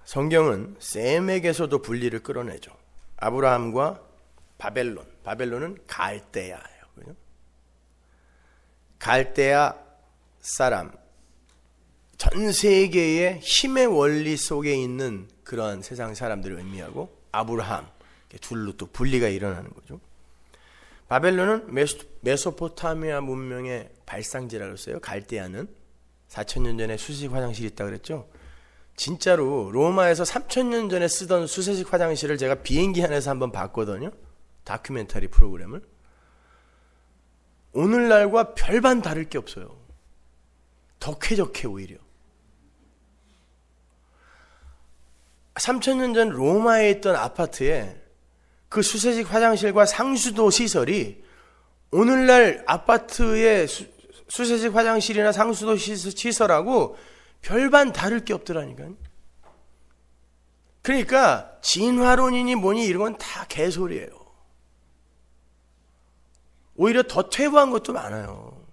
성경은 셈에게서도 분리를 끌어내죠. 아브라함과 바벨론은 갈대아예요. 그죠? 갈대아 사람, 전 세계의 힘의 원리 속에 있는 그러한 세상 사람들을 의미하고 아브라함, 둘로 또 분리가 일어나는 거죠. 바벨론은 메소포타미아 문명의 발상지라고 했어요. 갈대아는 4,000년 전에 수세식 화장실이 있다고 그랬죠. 진짜로 로마에서 3,000년 전에 쓰던 수세식 화장실을 제가 비행기 안에서 한번 봤거든요. 다큐멘터리 프로그램을. 오늘날과 별반 다를 게 없어요. 더 쾌적해 오히려. 3,000년 전 로마에 있던 아파트에 그 수세식 화장실과 상수도 시설이 오늘날 아파트의 수세식 화장실이나 상수도 시설하고 별반 다를 게 없더라니까요. 그러니까 진화론이니 뭐니 이런 건 다 개소리예요. 오히려 더 퇴보한 것도 많아요.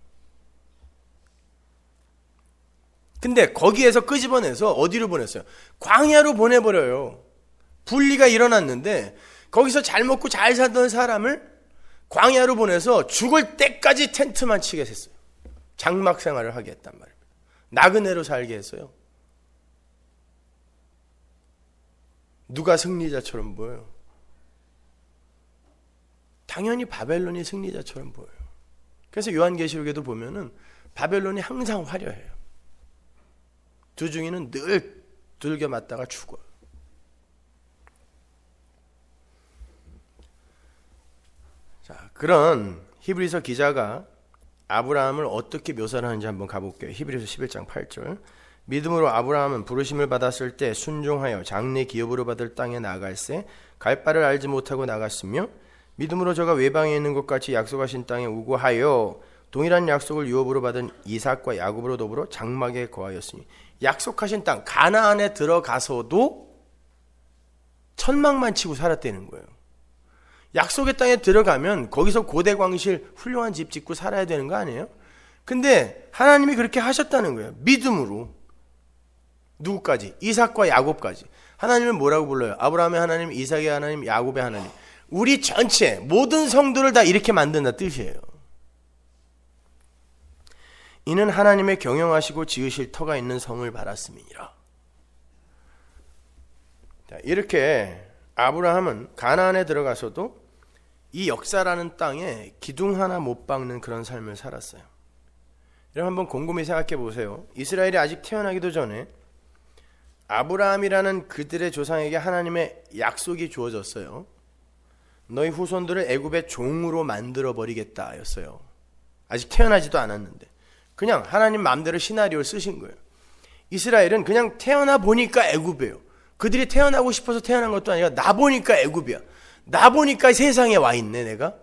근데 거기에서 끄집어내서 어디로 보냈어요? 광야로 보내버려요. 분리가 일어났는데 거기서 잘 먹고 잘 살던 사람을 광야로 보내서 죽을 때까지 텐트만 치게 했어요. 장막 생활을 하게 했단 말입니다. 나그네로 살게 했어요. 누가 승리자처럼 보여요? 당연히 바벨론이 승리자처럼 보여요. 그래서 요한계시록에도 보면은 바벨론이 항상 화려해요. 두중이는 늘 두들겨 맞다가 죽어요. 자, 그런 히브리서 기자가 아브라함을 어떻게 묘사를 하는지 한번 가볼게요. 히브리서 11장 8절. 믿음으로 아브라함은 부르심을 받았을 때 순종하여 장래 기업으로 받을 땅에 나갈새 갈 바를 알지 못하고 나갔으며 믿음으로 저가 외방에 있는 것 같이 약속하신 땅에 우고하여 동일한 약속을 유업으로 받은 이삭과 야곱으로 더불어 장막에 거하였으니 약속하신 땅 가나안에 들어가서도 천막만 치고 살았다는 거예요. 약속의 땅에 들어가면 거기서 고대 광실 훌륭한 집 짓고 살아야 되는 거 아니에요? 근데 하나님이 그렇게 하셨다는 거예요. 믿음으로. 누구까지? 이삭과 야곱까지. 하나님은 뭐라고 불러요? 아브라함의 하나님, 이삭의 하나님, 야곱의 하나님. 우리 전체 모든 성도를 다 이렇게 만든다 뜻이에요. 이는 하나님의 경영하시고 지으실 터가 있는 성을 바랐음이니라. 자, 이렇게 아브라함은 가나안에 들어가서도 이 역사라는 땅에 기둥 하나 못 박는 그런 삶을 살았어요. 여러분 한번 곰곰이 생각해 보세요. 이스라엘이 아직 태어나기도 전에 아브라함이라는 그들의 조상에게 하나님의 약속이 주어졌어요. 너희 후손들을 애굽의 종으로 만들어 버리겠다 였어요. 아직 태어나지도 않았는데 그냥 하나님 마음대로 시나리오를 쓰신 거예요. 이스라엘은 그냥 태어나 보니까 애굽이에요. 그들이 태어나고 싶어서 태어난 것도 아니라 나 보니까 애굽이야. 나 보니까 세상에 와 있네 내가.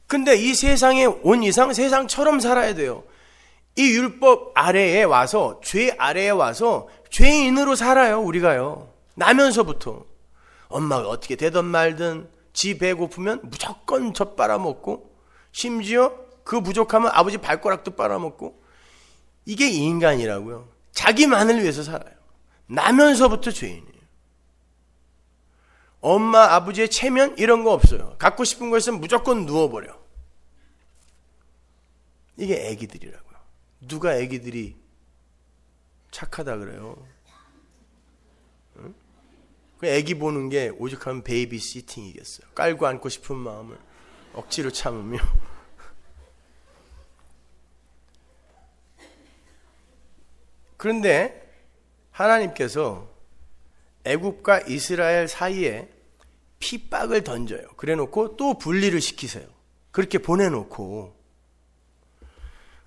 근데 이 세상에 온 이상 세상처럼 살아야 돼요. 이 율법 아래에 와서 죄 아래에 와서 죄인으로 살아요. 우리가요. 나면서부터 엄마가 어떻게 되든 말든 지 배고프면 무조건 젖 빨아먹고 심지어 그 부족하면 아버지 발가락도 빨아먹고 이게 인간이라고요. 자기만을 위해서 살아요. 나면서부터 죄인이에요. 엄마 아버지의 체면 이런 거 없어요. 갖고 싶은 거 있으면 무조건 누워버려. 이게 애기들이라고요. 누가 애기들이 착하다 그래요? 응? 그 애기 보는 게 오죽하면 베이비 시팅이겠어요. 깔고 안고 싶은 마음을 억지로 참으며. 그런데 하나님께서 애굽과 이스라엘 사이에 핍박을 던져요. 그래놓고 또 분리를 시키세요. 그렇게 보내놓고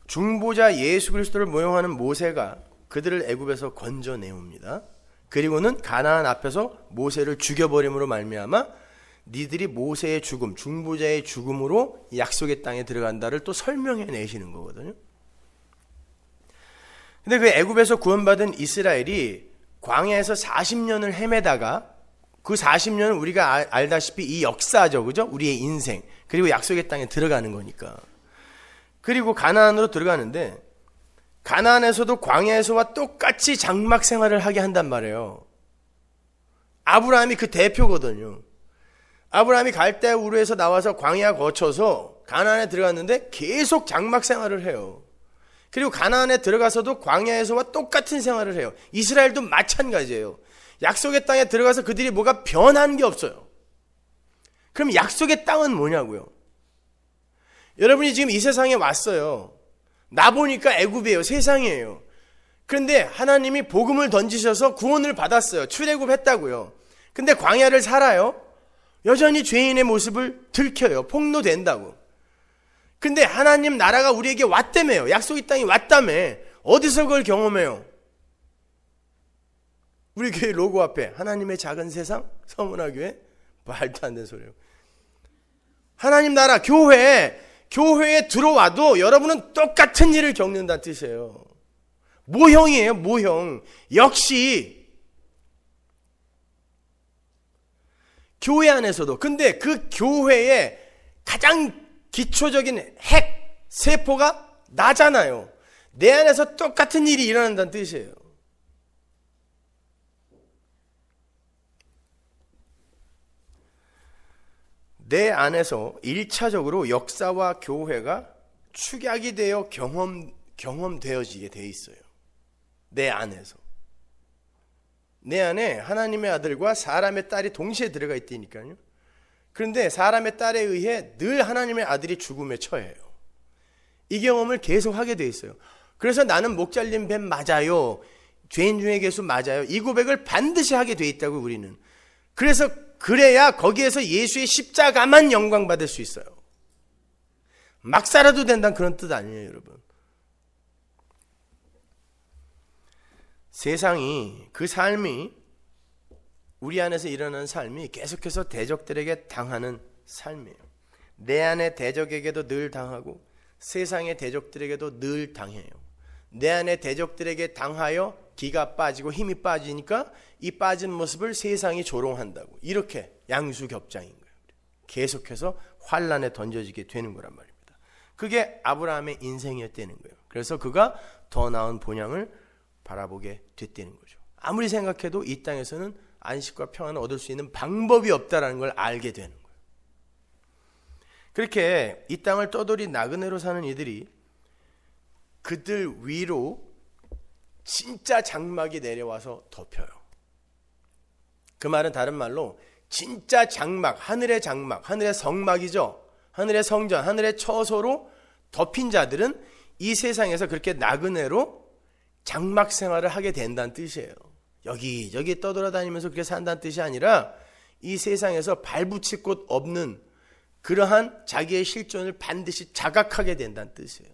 중보자 예수 그리스도를 모형하는 모세가 그들을 애굽에서 건져내옵니다. 그리고는 가나안 앞에서 모세를 죽여버림으로 말미암아 니들이 모세의 죽음, 중보자의 죽음으로 약속의 땅에 들어간다를 또 설명해 내시는 거거든요. 근데 그 애굽에서 구원받은 이스라엘이 광야에서 40년을 헤매다가 그 40년은 우리가 알다시피 이 역사죠. 그죠? 우리의 인생. 그리고 약속의 땅에 들어가는 거니까. 그리고 가나안으로 들어가는데 가나안에서도 광야에서와 똑같이 장막 생활을 하게 한단 말이에요. 아브라함이 그 대표거든요. 아브라함이 갈대 우르에서 나와서 광야 거쳐서 가나안에 들어갔는데 계속 장막 생활을 해요. 그리고 가나안에 들어가서도 광야에서와 똑같은 생활을 해요. 이스라엘도 마찬가지예요. 약속의 땅에 들어가서 그들이 뭐가 변한 게 없어요. 그럼 약속의 땅은 뭐냐고요? 여러분이 지금 이 세상에 왔어요. 나 보니까 애굽이에요. 세상이에요. 그런데 하나님이 복음을 던지셔서 구원을 받았어요. 출애굽했다고요. 근데 광야를 살아요. 여전히 죄인의 모습을 들켜요. 폭로된다고. 근데 하나님 나라가 우리에게 왔다며요. 약속의 땅이 왔다며. 어디서 그걸 경험해요? 우리 교회 로고 앞에 하나님의 작은 세상 서문화교회 말도 안 되는 소리예요. 하나님 나라 교회에 들어와도 여러분은 똑같은 일을 겪는다는 뜻이에요. 모형이에요. 모형. 역시 교회 안에서도. 근데 그 교회의 가장 기초적인 핵 세포가 나잖아요. 내 안에서 똑같은 일이 일어난다는 뜻이에요. 내 안에서 1차적으로 역사와 교회가 축약이 되어 경험되어지게 돼 있어요. 내 안에서. 내 안에 하나님의 아들과 사람의 딸이 동시에 들어가 있다니까요. 그런데 사람의 딸에 의해 늘 하나님의 아들이 죽음에 처해요. 이 경험을 계속 하게 돼 있어요. 그래서 나는 목 잘린 뱀 맞아요. 죄인 중에 계수 맞아요. 이 고백을 반드시 하게 돼 있다고 우리는. 그래서 그래야 거기에서 예수의 십자가만 영광받을 수 있어요. 막 살아도 된다는 그런 뜻 아니에요, 여러분. 세상이, 그 삶이, 우리 안에서 일어나는 삶이 계속해서 대적들에게 당하는 삶이에요. 내 안의 대적에게도 늘 당하고 세상의 대적들에게도 늘 당해요. 내 안의 대적들에게 당하여 기가 빠지고 힘이 빠지니까 이 빠진 모습을 세상이 조롱한다고. 이렇게 양수겹장인 거예요. 계속해서 환란에 던져지게 되는 거란 말입니다. 그게 아브라함의 인생이었다는 거예요. 그래서 그가 더 나은 본향을 바라보게 됐다는 거죠. 아무리 생각해도 이 땅에서는 안식과 평안을 얻을 수 있는 방법이 없다는 걸 알게 되는 거예요. 그렇게 이 땅을 떠돌이 나그네로 사는 이들이 그들 위로 진짜 장막이 내려와서 덮여요. 그 말은 다른 말로 진짜 장막, 하늘의 성막이죠. 하늘의 성전, 하늘의 처소로 덮인 자들은 이 세상에서 그렇게 나그네로 장막 생활을 하게 된다는 뜻이에요. 여기저기 떠돌아다니면서 그렇게 산다는 뜻이 아니라 이 세상에서 발붙일 곳 없는 그러한 자기의 실존을 반드시 자각하게 된다는 뜻이에요.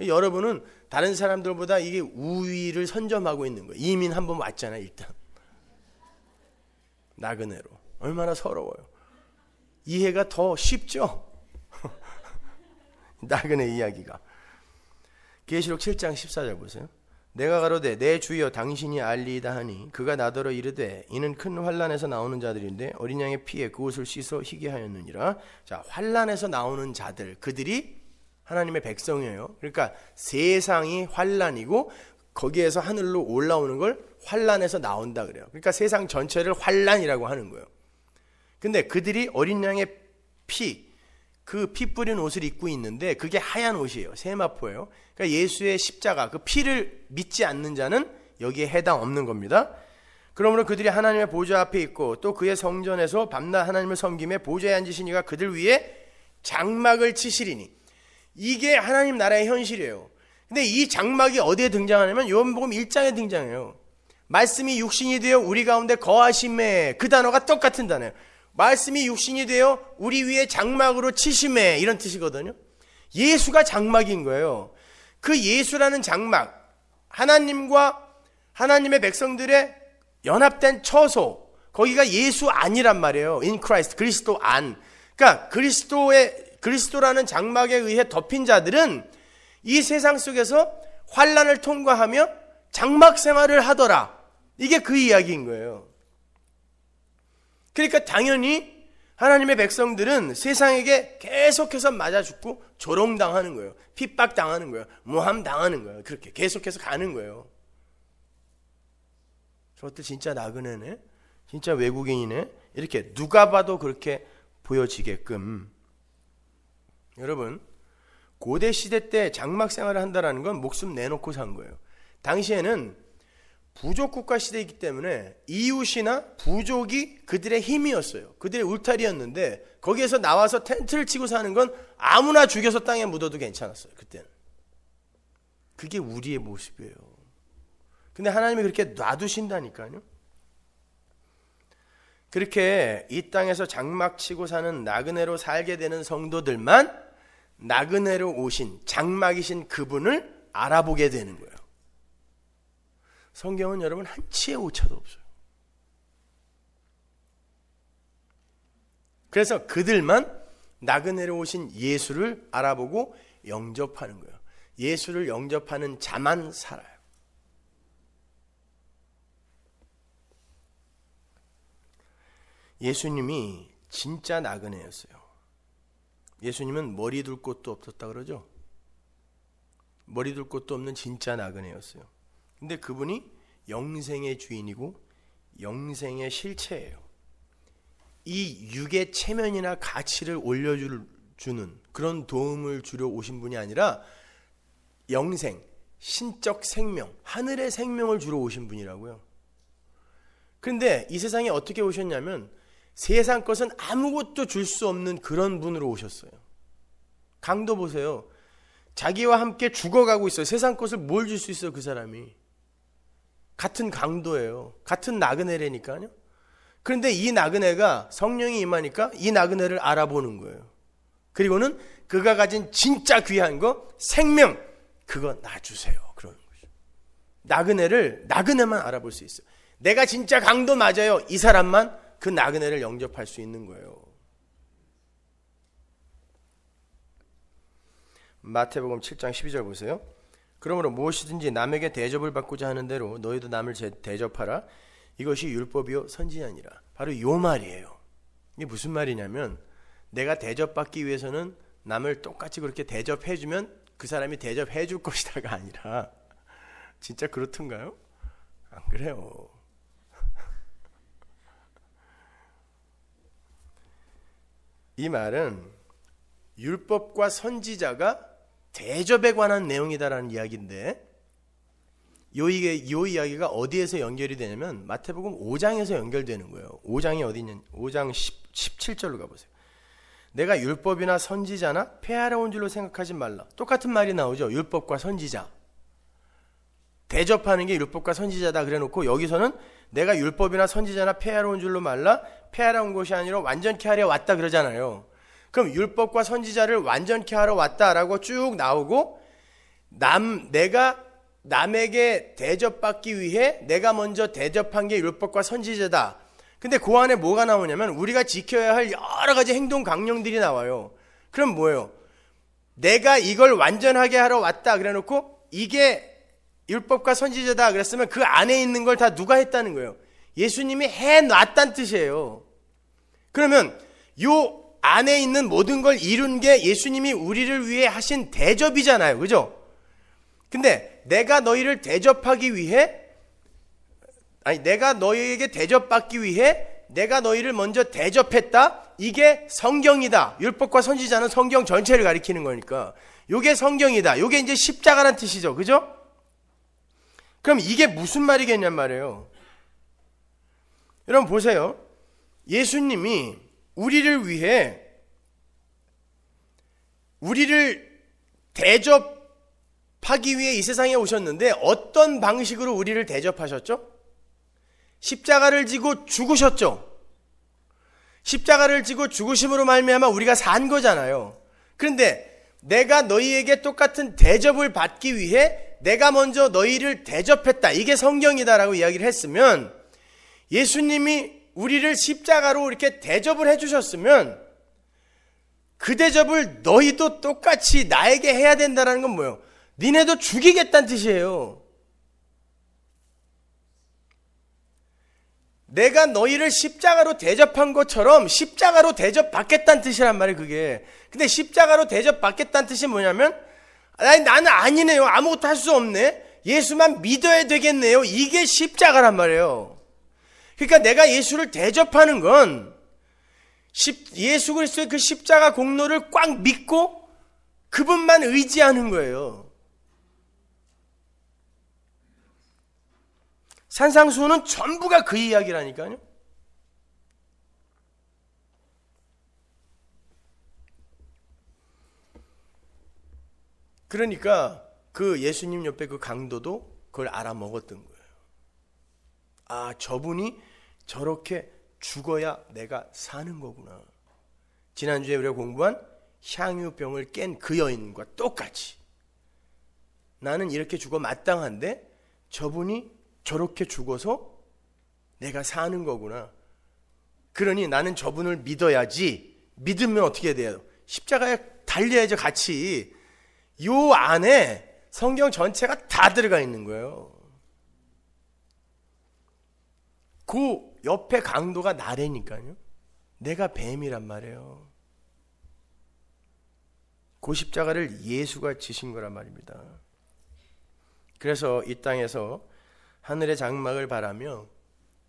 여러분은 다른 사람들보다 이게 우위를 선점하고 있는 거예요. 이민 한번 왔잖아요. 일단 나그네로 얼마나 서러워요. 이해가 더 쉽죠. 나그네 이야기가. 계시록 7장 14절 보세요. 내가 가로되 내 주여 당신이 알리이다 하니 그가 나더러 이르되 이는 큰 환란에서 나오는 자들인데 어린 양의 피에 그 옷을 씻어 희게 하였느니라. 자, 환란에서 나오는 자들, 그들이 하나님의 백성이에요. 그러니까 세상이 환란이고 거기에서 하늘로 올라오는 걸 환란에서 나온다 그래요. 그러니까 세상 전체를 환란이라고 하는 거예요. 근데 그들이 어린 양의 피, 그 피 뿌린 옷을 입고 있는데 그게 하얀 옷이에요. 세마포예요. 그러니까 예수의 십자가, 그 피를 믿지 않는 자는 여기에 해당 없는 겁니다. 그러므로 그들이 하나님의 보좌 앞에 있고 또 그의 성전에서 밤낮 하나님을 섬김에 보좌에 앉으신 이가 그들 위에 장막을 치시리니, 이게 하나님 나라의 현실이에요. 근데 이 장막이 어디에 등장하냐면 요한복음 1장에 등장해요. 말씀이 육신이 되어 우리 가운데 거하심에, 그 단어가 똑같은 단어예요. 말씀이 육신이 되어 우리 위에 장막으로 치심에, 이런 뜻이거든요. 예수가 장막인 거예요. 그 예수라는 장막, 하나님과 하나님의 백성들의 연합된 처소, 거기가 예수 안이란 말이에요. In Christ, 그리스도 안. 그러니까 그리스도라는 장막에 의해 덮인 자들은 이 세상 속에서 환란을 통과하며 장막 생활을 하더라. 이게 그 이야기인 거예요. 그러니까 당연히 하나님의 백성들은 세상에게 계속해서 맞아 죽고 조롱당하는 거예요. 핍박당하는 거예요. 모함당하는 거예요. 그렇게 계속해서 가는 거예요. 저것들 진짜 나그네네, 진짜 외국인이네, 이렇게 누가 봐도 그렇게 보여지게끔. 여러분, 고대 시대 때 장막 생활을 한다는 건 목숨 내놓고 산 거예요. 당시에는 부족 국가 시대이기 때문에 이웃이나 부족이 그들의 힘이었어요. 그들의 울타리였는데 거기에서 나와서 텐트를 치고 사는 건 아무나 죽여서 땅에 묻어도 괜찮았어요. 그때는. 그게 우리의 모습이에요. 근데 하나님이 그렇게 놔두신다니까요. 그렇게 이 땅에서 장막 치고 사는 나그네로 살게 되는 성도들만 나그네로 오신 장막이신 그분을 알아보게 되는 거예요. 성경은 여러분 한치의 오차도 없어요. 그래서 그들만 나그네로 오신 예수를 알아보고 영접하는 거예요. 예수를 영접하는 자만 살아요. 예수님이 진짜 나그네였어요. 예수님은 머리 둘 곳도 없었다 그러죠. 머리 둘 곳도 없는 진짜 나그네였어요. 근데 그분이 영생의 주인이고 영생의 실체예요. 이 육의 체면이나 가치를 올려주는 그런 도움을 주려 오신 분이 아니라 영생, 신적 생명, 하늘의 생명을 주러 오신 분이라고요. 그런데 이 세상에 어떻게 오셨냐면 세상 것은 아무것도 줄 수 없는 그런 분으로 오셨어요. 강도 보세요. 자기와 함께 죽어가고 있어요. 세상 것을 뭘 줄 수 있어요, 그 사람이. 같은 강도예요. 같은 나그네라니까요. 그런데 이 나그네가 성령이 임하니까 이 나그네를 알아보는 거예요. 그리고는 그가 가진 진짜 귀한 거, 생명, 그거 놔주세요. 그러는 거죠. 나그네를 나그네만 알아볼 수 있어요. 내가 진짜 강도 맞아요. 이 사람만 그 나그네를 영접할 수 있는 거예요. 마태복음 7장 12절 보세요. 그러므로 무엇이든지 남에게 대접을 받고자 하는 대로 너희도 남을 대접하라. 이것이 율법이요 선지자니라. 바로 요 말이에요. 이게 무슨 말이냐면 내가 대접받기 위해서는 남을 똑같이 그렇게 대접해주면 그 사람이 대접해줄 것이다가 아니라 진짜 그렇던가요? 안 그래요. 이 말은 율법과 선지자가 대접에 관한 내용이다라는 이야기인데 요 이야기가 어디에서 연결이 되냐면 마태복음 5장에서 연결되는 거예요. 5장이 어디 있냐? 5장 17절로 가보세요. 내가 율법이나 선지자나 폐하러 온 줄로 생각하지 말라. 똑같은 말이 나오죠. 율법과 선지자. 대접하는 게 율법과 선지자다 그래놓고 여기서는 내가 율법이나 선지자나 폐하러 온 줄로 말라. 폐하러 온 것이 아니라 완전케 하려 왔다 그러잖아요. 그럼 율법과 선지자를 완전케 하러 왔다라고 쭉 나오고 내가 남에게 대접받기 위해 내가 먼저 대접한 게 율법과 선지자다. 근데 그 안에 뭐가 나오냐면 우리가 지켜야 할 여러 가지 행동 강령들이 나와요. 그럼 뭐예요? 내가 이걸 완전하게 하러 왔다 그래놓고 이게 율법과 선지자다 그랬으면 그 안에 있는 걸 다 누가 했다는 거예요? 예수님이 해놨다는 뜻이에요. 그러면 요 안에 있는 모든 걸 이룬 게 예수님이 우리를 위해 하신 대접이잖아요. 그죠? 근데 내가 너희를 대접하기 위해 내가 너희에게 대접받기 위해 내가 너희를 먼저 대접했다. 이게 성경이다. 율법과 선지자는 성경 전체를 가리키는 거니까 이게 성경이다. 이게 이제 십자가란 뜻이죠. 그죠? 그럼 이게 무슨 말이겠냔 말이에요. 여러분 보세요. 예수님이 우리를 위해 우리를 대접하기 위해 이 세상에 오셨는데 어떤 방식으로 우리를 대접하셨죠? 십자가를 지고 죽으셨죠. 십자가를 지고 죽으심으로 말미암아 우리가 산 거잖아요. 그런데 내가 너희에게 똑같은 대접을 받기 위해 내가 먼저 너희를 대접했다. 이게 성경이다라고 이야기를 했으면 예수님이 우리를 십자가로 이렇게 대접을 해주셨으면 그 대접을 너희도 똑같이 나에게 해야 된다는 건 뭐예요? 니네도 죽이겠다는 뜻이에요. 내가 너희를 십자가로 대접한 것처럼 십자가로 대접받겠다는 뜻이란 말이에요. 그게. 근데 십자가로 대접받겠다는 뜻이 뭐냐면 나는 아니네요. 아무것도 할 수 없네. 예수만 믿어야 되겠네요. 이게 십자가란 말이에요. 그러니까 내가 예수를 대접하는 건 예수 그리스도의 그 십자가 공로를 꽉 믿고 그분만 의지하는 거예요. 산상수훈은 전부가 그 이야기라니까요. 그러니까 그 예수님 옆에 그 강도도 그걸 알아먹었던 거예요. 아, 저분이 저렇게 죽어야 내가 사는 거구나. 지난주에 우리가 공부한 향유병을 깬 그 여인과 똑같이 나는 이렇게 죽어 마땅한데 저분이 저렇게 죽어서 내가 사는 거구나. 그러니 나는 저분을 믿어야지. 믿으면 어떻게 돼요? 십자가에 달려야죠. 같이. 요 안에 성경 전체가 다 들어가 있는 거예요. 그 옆에 강도가 나래니까요. 내가 뱀이란 말이에요. 그 십자가를 예수가 지신 거란 말입니다. 그래서 이 땅에서 하늘의 장막을 바라며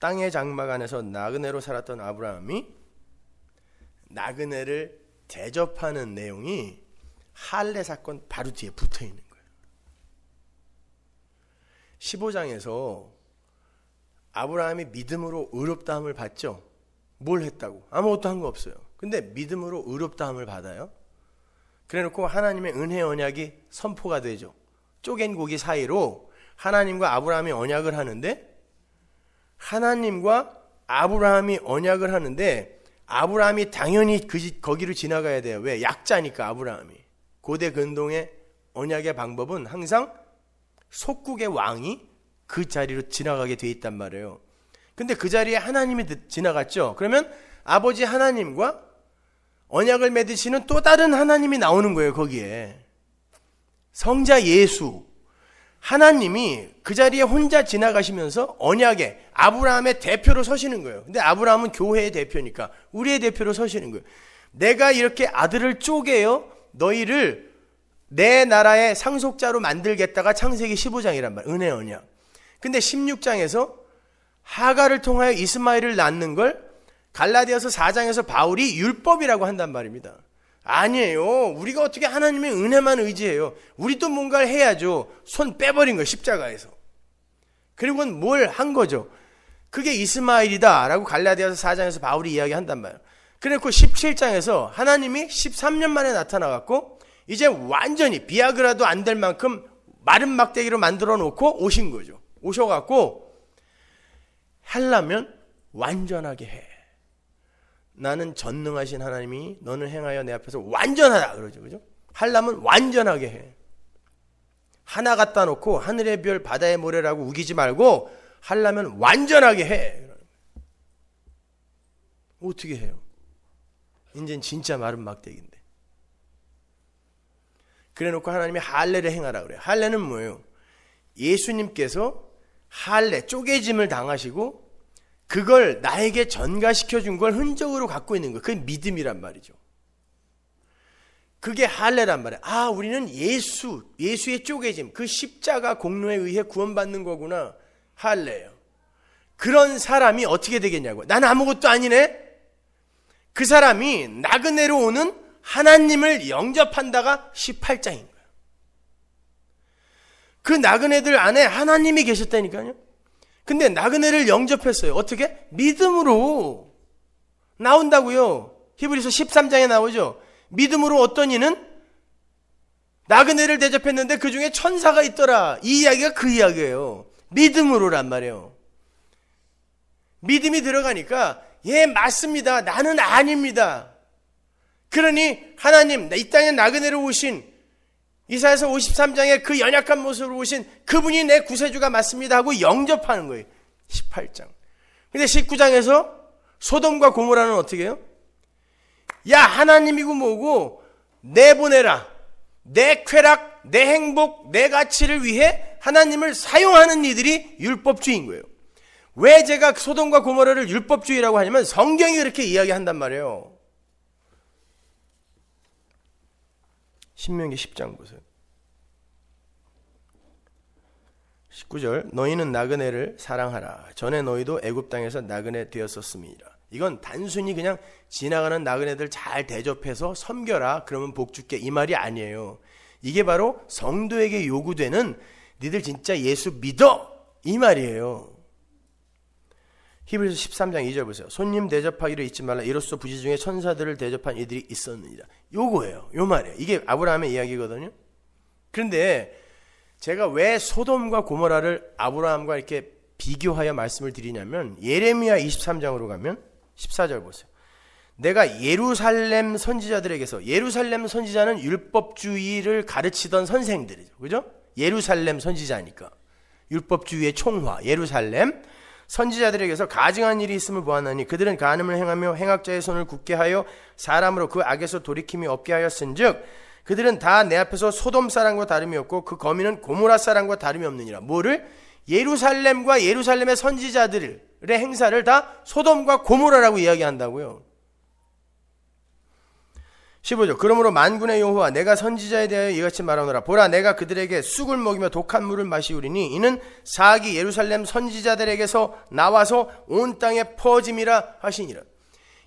땅의 장막 안에서 나그네로 살았던 아브라함이 나그네를 대접하는 내용이 할례 사건 바로 뒤에 붙어 있는 거예요. 15장에서 아브라함이 믿음으로 의롭다함을 받죠. 뭘 했다고? 아무것도 한 거 없어요. 근데 믿음으로 의롭다함을 받아요. 그래놓고 하나님의 은혜 언약이 선포가 되죠. 쪼갠 고기 사이로 하나님과 아브라함이 언약을 하는데 하나님과 아브라함이 언약을 하는데 아브라함이 당연히 거기를 지나가야 돼요. 왜? 약자니까 아브라함이. 고대 근동의 언약의 방법은 항상 속국의 왕이 그 자리로 지나가게 돼 있단 말이에요. 근데 그 자리에 하나님이 지나갔죠. 그러면 아버지 하나님과 언약을 맺으시는 또 다른 하나님이 나오는 거예요. 거기에 성자 예수 하나님이 그 자리에 혼자 지나가시면서 언약의 아브라함의 대표로 서시는 거예요. 근데 아브라함은 교회의 대표니까 우리의 대표로 서시는 거예요. 내가 이렇게 아들을 쪼개요 너희를 내 나라의 상속자로 만들겠다가 창세기 15장이란 말이에요. 은혜 언약. 근데 16장에서 하가를 통하여 이스마엘을 낳는 걸 갈라디아서 4장에서 바울이 율법이라고 한단 말입니다. 아니에요. 우리가 어떻게 하나님의 은혜만 의지해요. 우리도 뭔가를 해야죠. 손 빼버린 거예요. 십자가에서. 그리고는 뭘 한 거죠. 그게 이스마엘이다 라고 갈라디아서 4장에서 바울이 이야기한단 말이에요. 그래놓고 17장에서 하나님이 13년 만에 나타나갖고 이제 완전히 비아그라도 안 될 만큼 마른 막대기로 만들어 놓고 오신 거죠. 오셔갖고 하려면 완전하게 해. 나는 전능하신 하나님이 너는 행하여 내 앞에서 완전하다 그러죠. 그죠? 하려면 완전하게 해. 하나 갖다 놓고 하늘의 별 바다의 모래라고 우기지 말고 하려면 완전하게 해. 어떻게 해요? 이젠 진짜 마른 막대기인데. 그래 놓고 하나님이 할례를 행하라 그래요. 할례는 뭐예요? 예수님께서 할례, 쪼개짐을 당하시고 그걸 나에게 전가시켜 준 걸 흔적으로 갖고 있는 거예요. 그게 믿음이란 말이죠. 그게 할례란 말이에요. 아, 우리는 예수의 쪼개짐, 그 십자가 공로에 의해 구원받는 거구나. 할례예요. 그런 사람이 어떻게 되겠냐고. 나는 아무것도 아니네. 그 사람이 나그네로 오는 하나님을 영접한다가 18장인 거예요. 그 나그네들 안에 하나님이 계셨다니까요. 근데 나그네를 영접했어요. 어떻게? 믿음으로 나온다고요. 히브리서 13장에 나오죠. 믿음으로 어떤 이는 나그네를 대접했는데 그 중에 천사가 있더라. 이 이야기가 그 이야기예요. 믿음으로란 말이에요. 믿음이 들어가니까 예, 맞습니다. 나는 아닙니다. 그러니 하나님, 이 땅에 나그네로 오신 이사야서 53장에 그 연약한 모습으로 오신 그분이 내 구세주가 맞습니다 하고 영접하는 거예요. 18장. 근데 19장에서 소돔과 고모라는 어떻게 해요? 야, 하나님이고 뭐고 내보내라. 내 쾌락, 내 행복, 내 가치를 위해 하나님을 사용하는 이들이 율법주의인 거예요. 왜 제가 소돔과 고모라를 율법주의라고 하냐면 성경이 그렇게 이야기한단 말이에요. 신명기 10장 보세요. 19절 너희는 나그네를 사랑하라. 전에 너희도 애굽 땅에서 나그네 되었었음이라. 이건 단순히 그냥 지나가는 나그네들 잘 대접해서 섬겨라 그러면 복 줄게 이 말이 아니에요. 이게 바로 성도에게 요구되는 니들 진짜 예수 믿어 이 말이에요. 히브리서 13장 2절 보세요. 손님 대접하기를 잊지 말라. 이로써 부지 중에 천사들을 대접한 이들이 있었느니라. 요거예요. 요 말이에요. 이게 아브라함의 이야기거든요. 그런데 제가 왜 소돔과 고모라를 아브라함과 이렇게 비교하여 말씀을 드리냐면 예레미야 23장으로 가면 14절 보세요. 내가 예루살렘 선지자들에게서, 예루살렘 선지자는 율법주의를 가르치던 선생들이죠. 그죠? 예루살렘 선지자니까. 율법주의의 총화, 예루살렘 선지자들에게서 가증한 일이 있음을 보았나니 그들은 간음을 행하며 행악자의 손을 굳게 하여 사람으로 그 악에서 돌이킴이 없게 하였은즉 그들은 다 내 앞에서 소돔 사람과 다름이 없고 그 거민은 고모라 사람과 다름이 없느니라. 뭐를? 예루살렘과 예루살렘의 선지자들의 행사를 다 소돔과 고모라라고 이야기한다고요. 15절 그러므로 만군의 여호와 내가 선지자에 대하여 이같이 말하노라. 보라 내가 그들에게 쑥을 먹이며 독한 물을 마시우리니 이는 사악이 예루살렘 선지자들에게서 나와서 온 땅에 퍼짐이라 하시니라.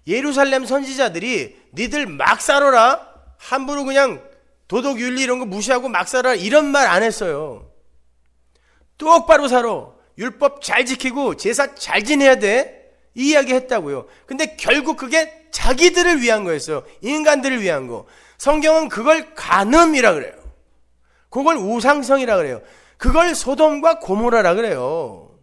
예루살렘 선지자들이 니들 막 살아라, 함부로 그냥 도덕윤리 이런 거 무시하고 막 살아라 이런 말 안 했어요. 똑바로 살아, 율법 잘 지키고 제사 잘 지내야 돼 이 이야기 했다고요. 근데 결국 그게 자기들을 위한 거였어요. 인간들을 위한 거. 성경은 그걸 간음이라 그래요. 그걸 우상성이라 그래요. 그걸 소돔과 고모라라 그래요.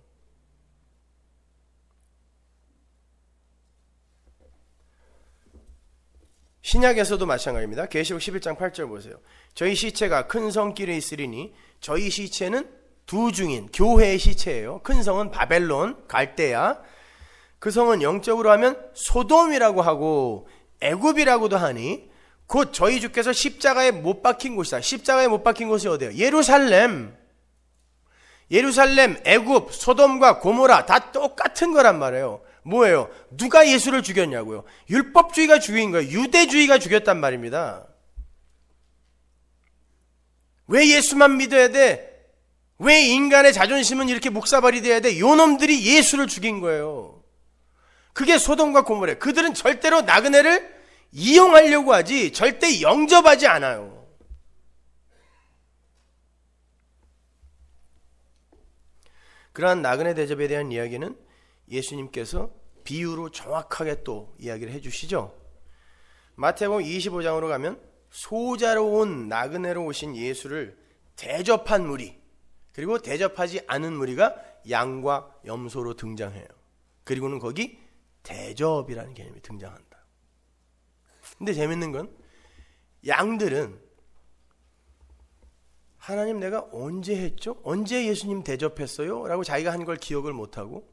신약에서도 마찬가지입니다. 계시록 11장 8절 보세요. 저희 시체가 큰 성길에 있으리니 저희 시체는 두 중인 교회의 시체예요. 큰 성은 바벨론, 갈대아. 그 성은 영적으로 하면 소돔이라고 하고 애굽이라고도 하니 곧 저희 주께서 십자가에 못 박힌 곳이다. 십자가에 못 박힌 곳이 어디예요? 예루살렘. 예루살렘, 애굽, 소돔과 고모라 다 똑같은 거란 말이에요. 뭐예요? 누가 예수를 죽였냐고요? 율법주의가 죽인 거예요. 유대주의가 죽였단 말입니다. 왜 예수만 믿어야 돼? 왜 인간의 자존심은 이렇게 묵사발이 돼야 돼? 요놈들이 예수를 죽인 거예요. 그게 소돔과 고모래. 그들은 절대로 나그네를 이용하려고 하지 절대 영접하지 않아요. 그러한 나그네 대접에 대한 이야기는 예수님께서 비유로 정확하게 또 이야기를 해주시죠. 마태복음 25장으로 가면 소자로 온 나그네로 오신 예수를 대접한 무리, 그리고 대접하지 않은 무리가 양과 염소로 등장해요. 그리고는 거기 대접이라는 개념이 등장한다. 근데 재밌는 건 양들은 하나님 내가 언제 했죠? 언제 예수님 대접했어요? 라고 자기가 한 걸 기억을 못하고,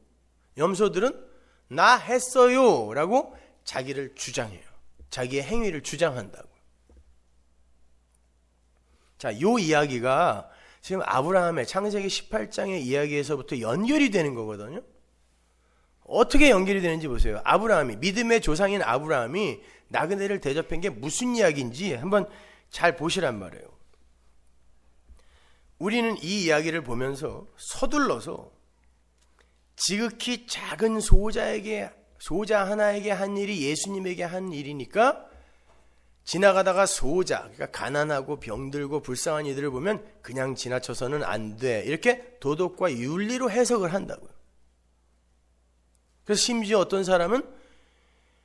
염소들은 나 했어요 라고 자기를 주장해요. 자기의 행위를 주장한다고. 자, 이 이야기가 지금 아브라함의 창세기 18장의 이야기에서부터 연결이 되는 거거든요. 어떻게 연결이 되는지 보세요. 아브라함이, 믿음의 조상인 아브라함이 나그네를 대접한 게 무슨 이야기인지 한번 잘 보시란 말이에요. 우리는 이 이야기를 보면서 서둘러서 지극히 작은 소자 하나에게 한 일이 예수님에게 한 일이니까 지나가다가 소자, 그러니까 가난하고 병들고 불쌍한 이들을 보면 그냥 지나쳐서는 안 돼, 이렇게 도덕과 윤리로 해석을 한다고요. 그래서 심지어 어떤 사람은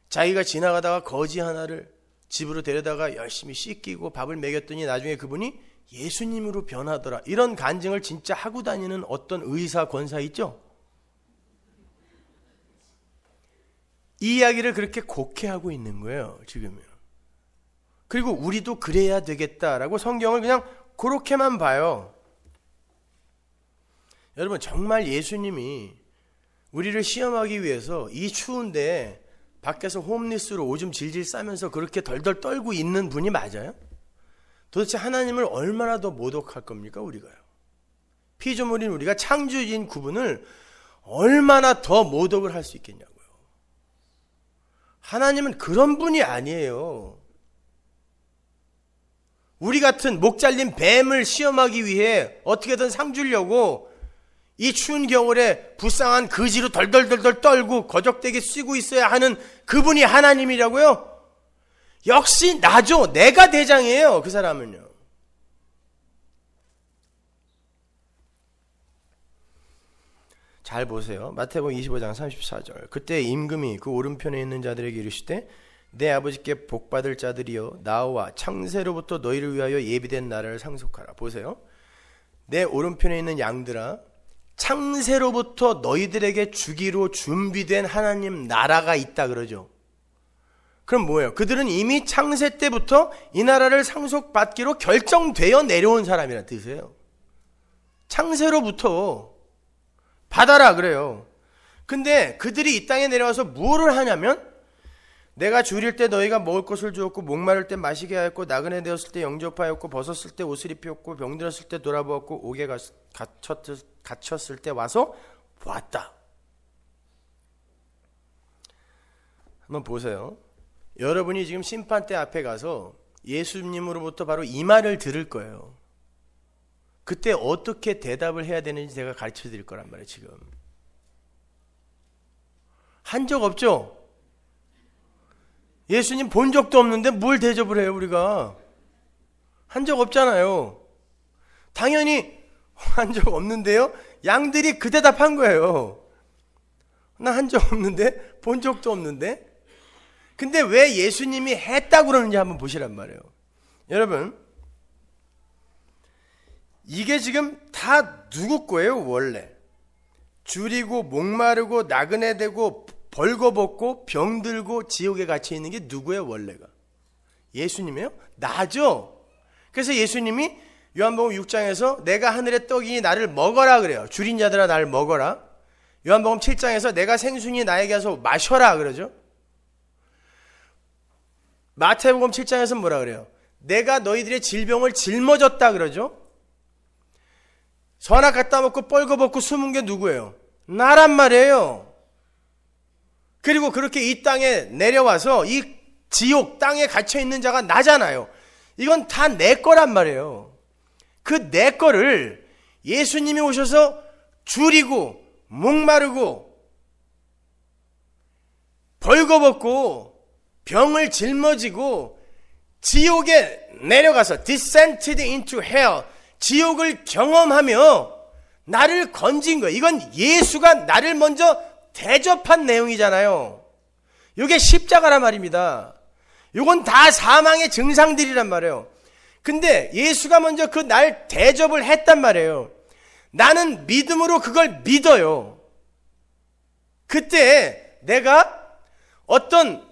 자기가 지나가다가 거지 하나를 집으로 데려다가 열심히 씻기고 밥을 먹였더니 나중에 그분이 예수님으로 변하더라, 이런 간증을 진짜 하고 다니는 어떤 의사 권사 있죠? 이 이야기를 그렇게 곡해하고 있는 거예요, 지금요. 그리고 우리도 그래야 되겠다라고 성경을 그냥 그렇게만 봐요. 여러분, 정말 예수님이 우리를 시험하기 위해서 이 추운데 밖에서 홈리스로 오줌 질질 싸면서 그렇게 덜덜 떨고 있는 분이 맞아요? 도대체 하나님을 얼마나 더 모독할 겁니까, 우리가요? 피조물인 우리가 창조주인 그분을 얼마나 더 모독을 할 수 있겠냐고요. 하나님은 그런 분이 아니에요. 우리 같은 목 잘린 뱀을 시험하기 위해 어떻게든 상 주려고 이 추운 겨울에 불쌍한 거지로 덜덜덜덜 떨고 거적대게 쓰고 있어야 하는 그분이 하나님이라고요? 역시 나죠. 내가 대장이에요, 그 사람은요. 잘 보세요. 마태복음 25장 34절. 그때 임금이 그 오른편에 있는 자들에게 이르시되 내 아버지께 복받을 자들이여 나와 창세로부터 너희를 위하여 예비된 나라를 상속하라. 보세요. 내 오른편에 있는 양들아, 창세로부터 너희들에게 주기로 준비된 하나님 나라가 있다 그러죠. 그럼 뭐예요? 그들은 이미 창세 때부터 이 나라를 상속받기로 결정되어 내려온 사람이라는 뜻이에요. 창세로부터 받아라 그래요. 근데 그들이 이 땅에 내려와서 뭐를 하냐면, 내가 줄일 때 너희가 먹을 것을 주었고 목마를 때 마시게 하였고 나그네 되었을 때 영접하였고 벗었을 때 옷을 입혔고 병들었을 때 돌아보았고 옥에 갇혔을 때 와서 보았다. 한번 보세요. 여러분이 지금 심판대 앞에 가서 예수님으로부터 바로 이 말을 들을 거예요. 그때 어떻게 대답을 해야 되는지 제가 가르쳐 드릴 거란 말이에요. 지금 한 적 없죠? 예수님 본 적도 없는데 뭘 대접을 해요? 우리가 한 적 없잖아요. 당연히 한 적 없는데요, 양들이 그 대답한 거예요. 나 한 적 없는데, 본 적도 없는데. 근데 왜 예수님이 했다고 그러는지 한번 보시란 말이에요. 여러분, 이게 지금 다 누구 거예요? 원래 줄이고 목마르고 나그네 되고 벌거벗고 병들고 지옥에 갇혀 있는 게 누구예요? 원래가 예수님이에요? 나죠. 그래서 예수님이 요한복음 6장에서 내가 하늘의 떡이니 나를 먹어라 그래요. 줄인 자들아 나를 먹어라. 요한복음 7장에서 내가 생수니 나에게 와서 마셔라 그러죠. 마태복음 7장에서 뭐라 그래요? 내가 너희들의 질병을 짊어졌다 그러죠. 선악 갖다 먹고 뻘거벗고 숨은 게 누구예요? 나란 말이에요. 그리고 그렇게 이 땅에 내려와서 이 지옥 땅에 갇혀 있는 자가 나잖아요. 이건 다 내 거란 말이에요. 그 내 거를 예수님이 오셔서 줄이고 목마르고 벌거벗고 병을 짊어지고 지옥에 내려가서 descended into hell, 지옥을 경험하며 나를 건진 거예요. 이건 예수가 나를 먼저 대접한 내용이잖아요. 이게 십자가란 말입니다. 이건 다 사망의 증상들이란 말이에요. 근데 예수가 먼저 그 날 대접을 했단 말이에요. 나는 믿음으로 그걸 믿어요. 그때 내가 어떤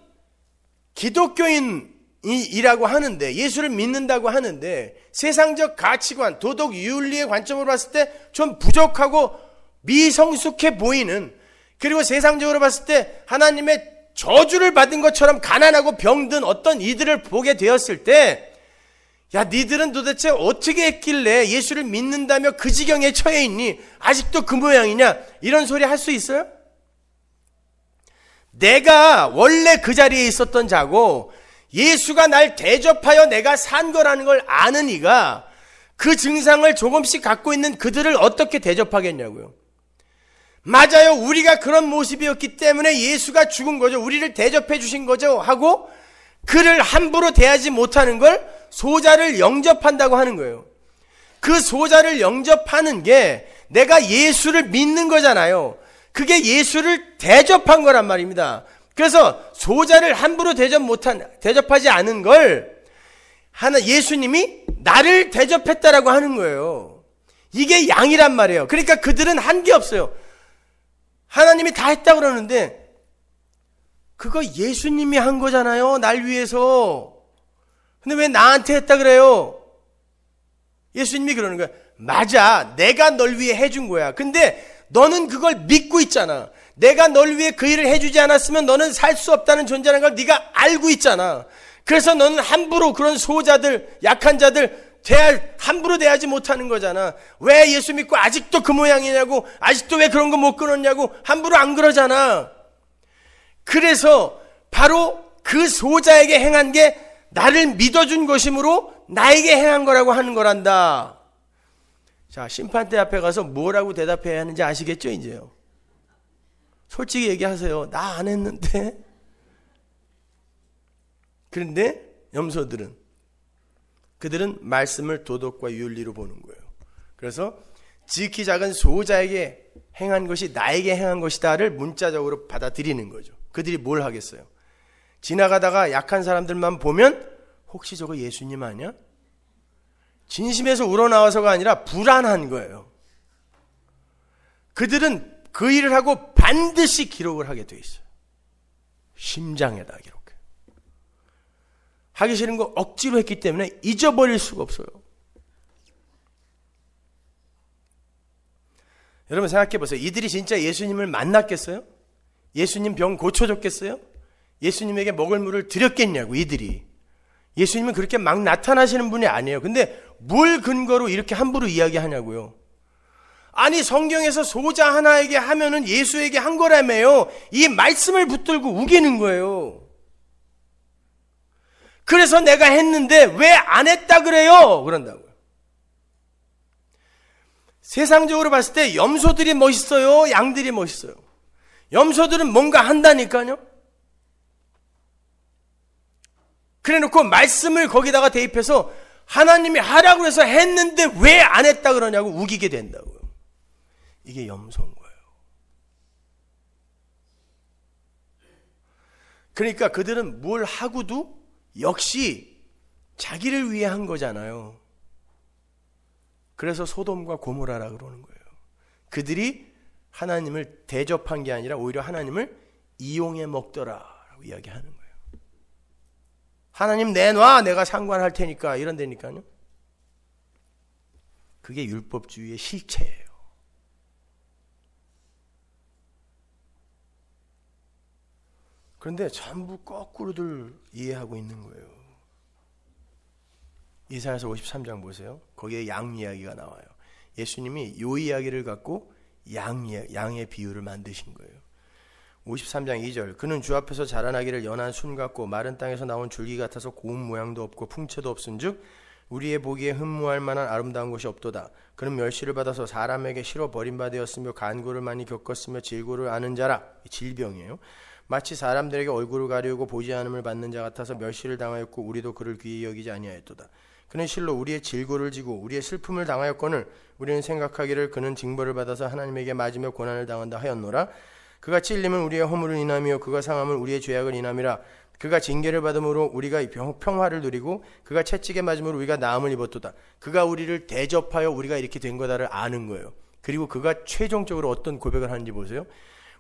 기독교인이라고 하는데, 예수를 믿는다고 하는데 세상적 가치관, 도덕 윤리의 관점으로 봤을 때 좀 부족하고 미성숙해 보이는, 그리고 세상적으로 봤을 때 하나님의 저주를 받은 것처럼 가난하고 병든 어떤 이들을 보게 되었을 때, 야, 니들은 도대체 어떻게 했길래 예수를 믿는다며 그 지경에 처해 있니? 아직도 그 모양이냐? 이런 소리 할 수 있어요? 내가 원래 그 자리에 있었던 자고 예수가 날 대접하여 내가 산 거라는 걸 아는 이가 그 증상을 조금씩 갖고 있는 그들을 어떻게 대접하겠냐고요. 맞아요. 우리가 그런 모습이었기 때문에 예수가 죽은 거죠. 우리를 대접해 주신 거죠. 하고 그를 함부로 대하지 못하는 걸 소자를 영접한다고 하는 거예요. 그 소자를 영접하는 게 내가 예수를 믿는 거잖아요. 그게 예수를 대접한 거란 말입니다. 그래서 소자를 함부로 대접하지 않은 걸 예수님이 나를 대접했다라고 하는 거예요. 이게 양이란 말이에요. 그러니까 그들은 한 게 없어요. 하나님이 다 했다 그러는데 그거 예수님이 한 거잖아요. 날 위해서. 근데 왜 나한테 했다 그래요? 예수님이 그러는 거야. 맞아. 내가 널 위해 해준 거야. 근데 너는 그걸 믿고 있잖아. 내가 널 위해 그 일을 해주지 않았으면 너는 살 수 없다는 존재라는 걸 네가 알고 있잖아. 그래서 너는 함부로 그런 소자들, 약한 자들 함부로 대하지 못하는 거잖아. 왜 예수 믿고 아직도 그 모양이냐고, 아직도 왜 그런 거 못 끊었냐고 함부로 안 그러잖아. 그래서 바로 그 소자에게 행한 게 나를 믿어준 것이므로 나에게 행한 거라고 하는 거란다. 자, 심판대 앞에 가서 뭐라고 대답해야 하는지 아시겠죠, 이제요? 솔직히 얘기하세요. 나 안 했는데. 그런데 염소들은, 그들은 말씀을 도덕과 윤리로 보는 거예요. 그래서 지극히 작은 소자에게 행한 것이 나에게 행한 것이다를 문자적으로 받아들이는 거죠. 그들이 뭘 하겠어요? 지나가다가 약한 사람들만 보면 혹시 저거 예수님 아니야? 진심에서 우러나와서가 아니라 불안한 거예요. 그들은 그 일을 하고 반드시 기록을 하게 돼 있어요. 심장에다 기록해. 하기 싫은 거 억지로 했기 때문에 잊어버릴 수가 없어요. 여러분 생각해 보세요. 이들이 진짜 예수님을 만났겠어요? 예수님 병 고쳐줬겠어요? 예수님에게 먹을 물을 드렸겠냐고, 이들이. 예수님은 그렇게 막 나타나시는 분이 아니에요. 근데 뭘 근거로 이렇게 함부로 이야기하냐고요. 아니, 성경에서 소자 하나에게 하면은 예수에게 한 거라며요. 이 말씀을 붙들고 우기는 거예요. 그래서 내가 했는데 왜 안 했다 그래요? 그런다고요. 세상적으로 봤을 때 염소들이 멋있어요? 양들이 멋있어요? 염소들은 뭔가 한다니까요. 그래놓고 말씀을 거기다가 대입해서 하나님이 하라고 해서 했는데 왜 안 했다 그러냐고 우기게 된다고요. 이게 염소인 거예요. 그러니까 그들은 뭘 하고도 역시 자기를 위해 한 거잖아요. 그래서 소돔과 고모라라 그러는 거예요. 그들이 하나님을 대접한 게 아니라 오히려 하나님을 이용해 먹더라라고 이야기하는 거예요. 하나님 내놔, 내가 상관할 테니까, 이런다니까요. 그게 율법주의의 실체예요. 그런데 전부 거꾸로들 이해하고 있는 거예요. 이사야서 53장 보세요. 거기에 양 이야기가 나와요. 예수님이 요 이야기를 갖고 양의 비유를 만드신 거예요. 53장 2절 그는 주 앞에서 자라나기를 연한 순 같고 마른 땅에서 나온 줄기 같아서 고운 모양도 없고 풍채도 없은즉 우리의 보기에 흠모할 만한 아름다운 것이 없도다. 그는 멸시를 받아서 사람에게 실어 버림받았으며 간고를 많이 겪었으며 질고를 아는 자라. 질병이에요. 마치 사람들에게 얼굴을 가리우고 보지 않음을 받는 자 같아서 멸시를 당하였고 우리도 그를 귀히 여기지 아니하였도다. 그는 실로 우리의 질고를 지고 우리의 슬픔을 당하였거늘 우리는 생각하기를 그는 징벌을 받아서 하나님에게 맞으며 고난을 당한다 하였노라. 그가 찔림은 우리의 허물을 인함이요 그가 상함은 우리의 죄악을 인함이라. 그가 징계를 받음으로 우리가 평화를 누리고 그가 채찍에 맞음으로 우리가 나음을 입었도다. 그가 우리를 대접하여 우리가 이렇게 된 거다를 아는 거예요. 그리고 그가 최종적으로 어떤 고백을 하는지 보세요.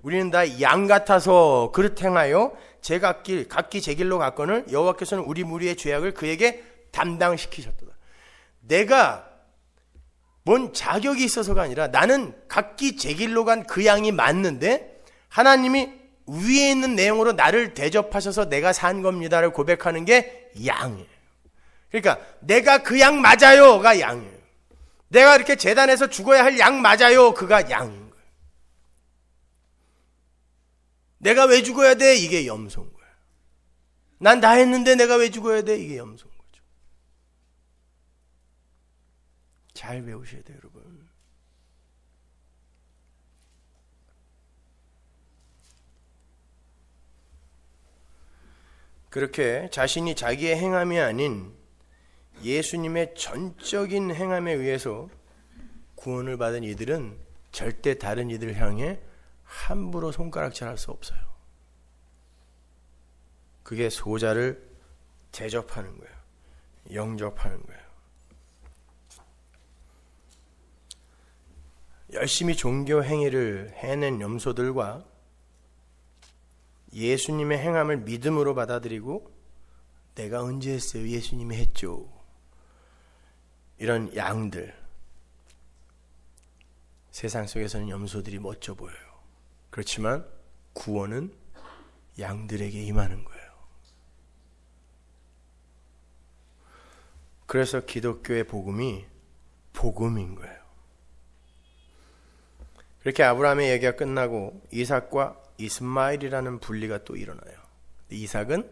우리는 다 양 같아서 그릇 행하여 각기 제 길로 갔거늘 여호와께서는 우리 무리의 죄악을 그에게 담당시키셨도다. 내가 뭔 자격이 있어서가 아니라 나는 각기 제 길로 간 그 양이 맞는데 하나님이 위에 있는 내용으로 나를 대접하셔서 내가 산 겁니다를 고백하는 게 양이에요. 그러니까 내가 그 양 맞아요가 양이에요. 내가 이렇게 제단에서 죽어야 할 양 맞아요 그가 양인 거예요. 내가 왜 죽어야 돼? 이게 염소인 거예요. 난 다 했는데 내가 왜 죽어야 돼? 이게 염소인 거죠. 잘 배우셔야 돼요, 여러분. 그렇게 자신이 자기의 행함이 아닌 예수님의 전적인 행함에 의해서 구원을 받은 이들은 절대 다른 이들을 향해 함부로 손가락질할 수 없어요. 그게 소자를 대접하는 거예요. 영접하는 거예요. 열심히 종교 행위를 해낸 염소들과 예수님의 행함을 믿음으로 받아들이고 내가 언제 했어요? 예수님이 했죠. 이런 양들, 세상 속에서는 염소들이 멋져 보여요. 그렇지만 구원은 양들에게 임하는 거예요. 그래서 기독교의 복음이 복음인 거예요. 그렇게 아브라함의 얘기가 끝나고 이삭과 이스마엘이라는 분리가 또 일어나요. 이삭은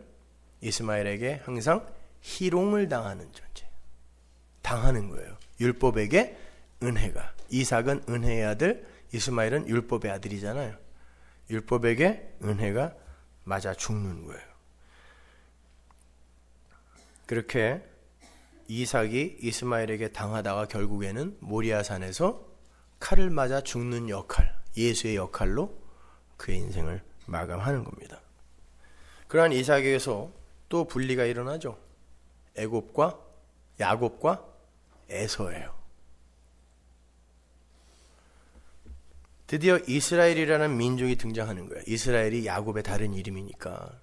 이스마엘에게 항상 희롱을 당하는 존재. 당하는 거예요. 율법에게 은혜가. 이삭은 은혜의 아들, 이스마엘은 율법의 아들이잖아요. 율법에게 은혜가 맞아 죽는 거예요. 그렇게 이삭이 이스마엘에게 당하다가 결국에는 모리아산에서 칼을 맞아 죽는 역할, 예수의 역할로 그의 인생을 마감하는 겁니다. 그러한 이삭에게서 또 분리가 일어나죠. 야곱과 에서예요. 드디어 이스라엘이라는 민족이 등장하는 거예요. 이스라엘이 야곱의 다른 이름이니까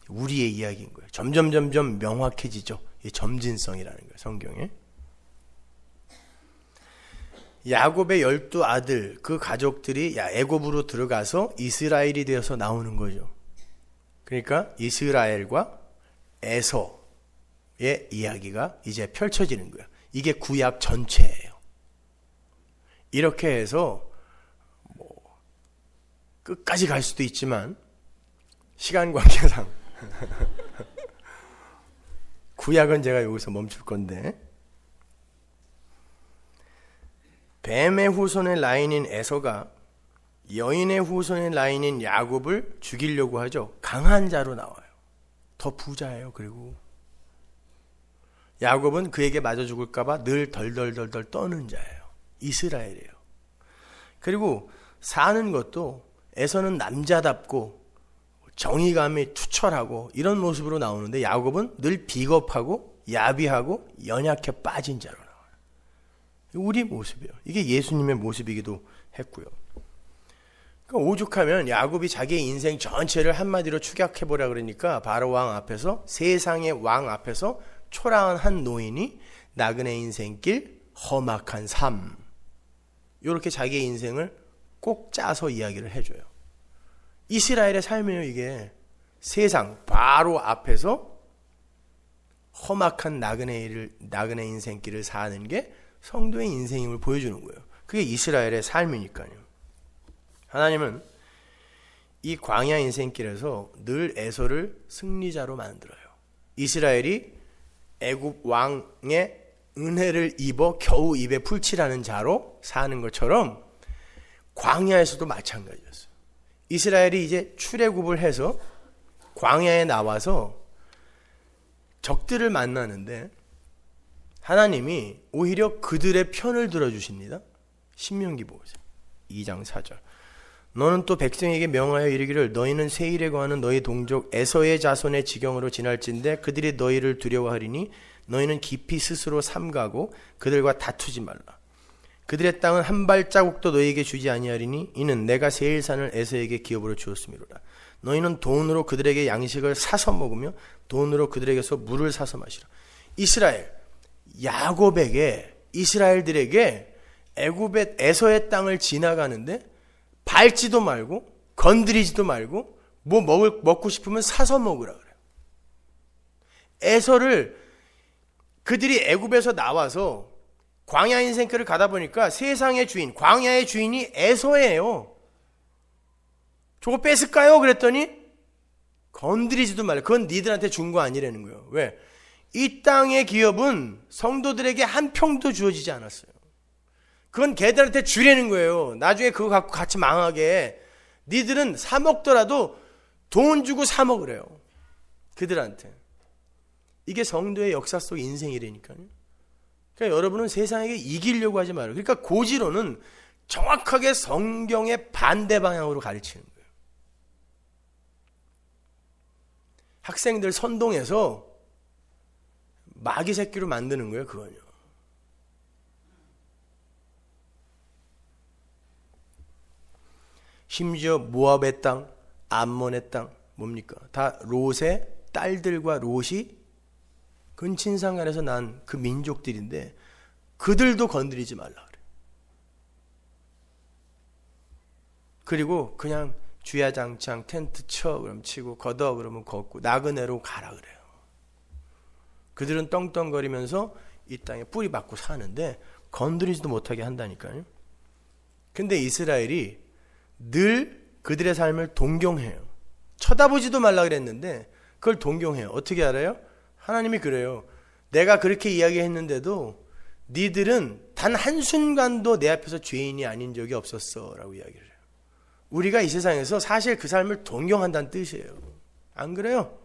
우리의 이야기인 거예요. 점점 명확해지죠. 이 점진성이라는 거예요. 성경에. 야곱의 12아들 그 가족들이 애굽으로 들어가서 이스라엘이 되어서 나오는 거죠. 그러니까 이스라엘과 에서의 이야기가 이제 펼쳐지는 거예요. 이게 구약 전체예요. 이렇게 해서 끝까지 갈 수도 있지만 시간 관계상 구약은 제가 여기서 멈출 건데 뱀의 후손의 라인인 에서가 여인의 후손의 라인인 야곱을 죽이려고 하죠. 강한 자로 나와요. 더 부자예요. 그리고 야곱은 그에게 맞아 죽을까 봐 늘 덜덜덜 떠는 자예요. 이스라엘이에요. 그리고 사는 것도 에서는 남자답고 정의감이 투철하고 이런 모습으로 나오는데 야곱은 늘 비겁하고 야비하고 연약해 빠진 자로 나와요. 우리 모습이에요. 이게 예수님의 모습이기도 했고요. 그러니까 오죽하면 야곱이 자기의 인생 전체를 한마디로 축약해보라 그러니까 바로 왕 앞에서, 세상의 왕 앞에서 초라한 한 노인이 나그네 인생길 험악한 삶, 이렇게 자기의 인생을 꼭 짜서 이야기를 해줘요. 이스라엘의 삶이에요. 이게 세상 바로 앞에서 험악한 나그네 인생길을 사는 게 성도의 인생임을 보여주는 거예요. 그게 이스라엘의 삶이니까요. 하나님은 이 광야 인생길에서 늘 에서를 승리자로 만들어요. 이스라엘이 애굽 왕의 은혜를 입어 겨우 입에 풀칠하는 자로 사는 것처럼 광야에서도 마찬가지였어요. 이스라엘이 이제 출애굽을 해서 광야에 나와서 적들을 만나는데 하나님이 오히려 그들의 편을 들어주십니다. 신명기 보세요. 2장 4절. 너는 또 백성에게 명하여 이르기를 너희는 세일에 거하는 너희 동족 에서의 자손의 지경으로 지날진대 그들이 너희를 두려워하리니 너희는 깊이 스스로 삼가고 그들과 다투지 말라. 그들의 땅은 한 발자국도 너희에게 주지 아니하리니 이는 내가 세일산을 에서에게 기업으로 주었음이로라. 너희는 돈으로 그들에게 양식을 사서 먹으며 돈으로 그들에게서 물을 사서 마시라. 이스라엘, 야곱에게 이스라엘들에게 애굽의 에서의 땅을 지나가는데 밟지도 말고 건드리지도 말고 뭐 먹고 싶으면 사서 먹으라 그래요. 에서를 그들이 애굽에서 나와서 광야 인생길을 가다 보니까 세상의 주인, 광야의 주인이 에서예요. 저거 뺏을까요? 그랬더니 건드리지도 말라. 그건 니들한테 준 거 아니라는 거예요. 왜? 이 땅의 기업은 성도들에게 한 평도 주어지지 않았어요. 그건 걔들한테 주려는 거예요. 나중에 그거 갖고 같이 망하게. 니들은 사 먹더라도 돈 주고 사 먹으래요. 그들한테. 이게 성도의 역사 속 인생이라니까요. 그러니까 여러분은 세상에게 이기려고 하지 말아요. 그러니까 고지로는 정확하게 성경의 반대 방향으로 가르치는 거예요. 학생들 선동해서 마귀 새끼로 만드는 거예요. 그건요. 심지어 모압의 땅, 암몬의 땅 뭡니까? 다 롯의 딸들과 롯이 근친상간에서 난 그 민족들인데 그들도 건드리지 말라 그래요. 그리고 그냥 주야장창 텐트 쳐 그럼 치고 걷어 그러면 걷고 나그네로 가라 그래요. 그들은 떵떵거리면서 이 땅에 뿌리 박고 사는데 건드리지도 못하게 한다니까요. 근데 이스라엘이 늘 그들의 삶을 동경해요. 쳐다보지도 말라 그랬는데 그걸 동경해요. 어떻게 알아요? 하나님이 그래요. 내가 그렇게 이야기했는데도 니들은 단 한순간도 내 앞에서 죄인이 아닌 적이 없었어 라고 이야기를 해요. 우리가 이 세상에서 사실 그 삶을 동경한다는 뜻이에요. 안 그래요?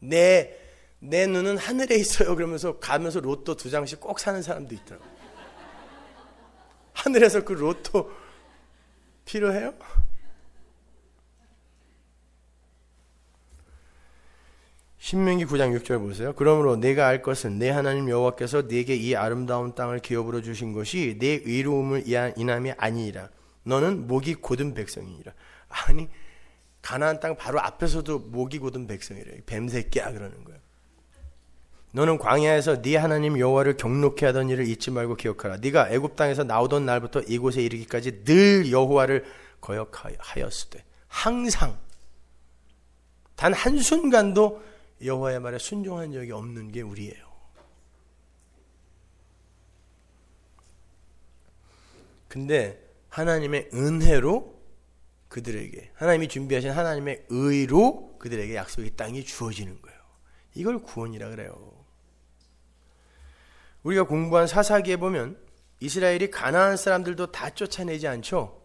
내 눈은 하늘에 있어요 그러면서 가면서 로또 2장씩 꼭 사는 사람도 있더라고요. 하늘에서 그 로또 필요해요? 신명기 9장 6절 보세요. 그러므로 내가 알 것은 내 하나님 여호와께서 네게 이 아름다운 땅을 기업으로 주신 것이 내 의로움을 인함이 아니니라. 너는 목이 곧은 백성이니라. 아니 가나안 땅 바로 앞에서도 목이 곧은 백성이래요. 뱀새끼야 그러는 거예요. 너는 광야에서 네 하나님 여호와를 경록케 하던 일을 잊지 말고 기억하라. 네가 애굽 땅에서 나오던 날부터 이곳에 이르기까지 늘 여호와를 거역하였으되 항상 단 한순간도 여호와의 말에 순종한 적이 없는 게 우리예요. 근데 하나님의 은혜로 그들에게 하나님이 준비하신 하나님의 의로 그들에게 약속의 땅이 주어지는 거예요. 이걸 구원이라 그래요. 우리가 공부한 사사기에 보면 이스라엘이 가나안 사람들도 다 쫓아내지 않죠.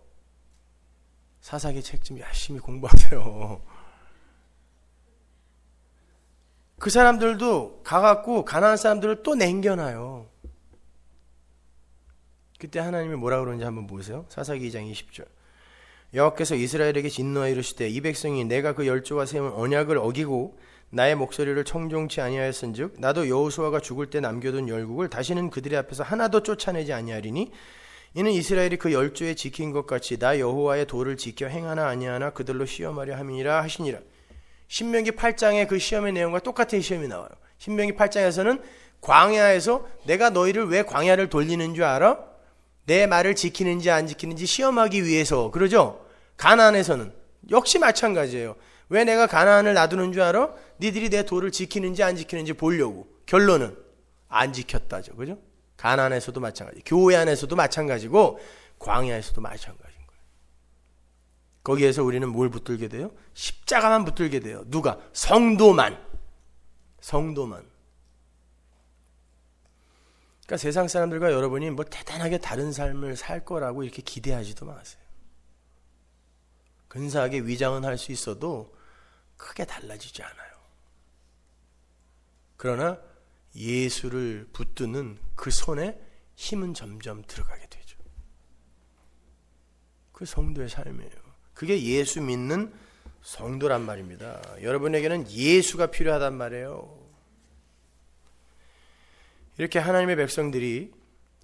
사사기 책 좀 열심히 공부하세요. 그 사람들도 가갖고 가나안 사람들을 또 남겨놔요. 그때 하나님이 뭐라고 그러는지 한번 보세요. 사사기 2장 20절. 여호와께서 이스라엘에게 진노하여 이르시되 이 백성이 내가 그 열조와 세운 언약을 어기고 나의 목소리를 청종치 아니하였은즉 나도 여호수아가 죽을 때 남겨둔 열국을 다시는 그들의 앞에서 하나도 쫓아내지 아니하리니 이는 이스라엘이 그 열조에 지킨 것 같이 나 여호와의 도를 지켜 행하나 아니하나 그들로 시험하려 함이니라 하시니라. 신명기 8장의 그 시험의 내용과 똑같은 시험이 나와요. 신명기 8장에서는 광야에서 내가 너희를 왜 광야를 돌리는 줄 알아? 내 말을 지키는지 안 지키는지 시험하기 위해서. 그러죠? 가나안에서는 역시 마찬가지예요. 왜 내가 가나안을 놔두는 줄 알아? 니들이 내 도를 지키는지 안 지키는지 보려고. 결론은 안 지켰다죠. 그죠? 가나안에서도 마찬가지, 교회 안에서도 마찬가지고 광야에서도 마찬가지인 거예요. 거기에서 우리는 뭘 붙들게 돼요? 십자가만 붙들게 돼요. 누가? 성도만. 그러니까 세상 사람들과 여러분이 뭐 대단하게 다른 삶을 살 거라고 이렇게 기대하지도 마세요. 근사하게 위장은 할 수 있어도 크게 달라지지 않아요. 그러나 예수를 붙드는 그 손에 힘은 점점 들어가게 되죠. 그 성도의 삶이에요. 그게 예수 믿는 성도란 말입니다. 여러분에게는 예수가 필요하단 말이에요. 이렇게 하나님의 백성들이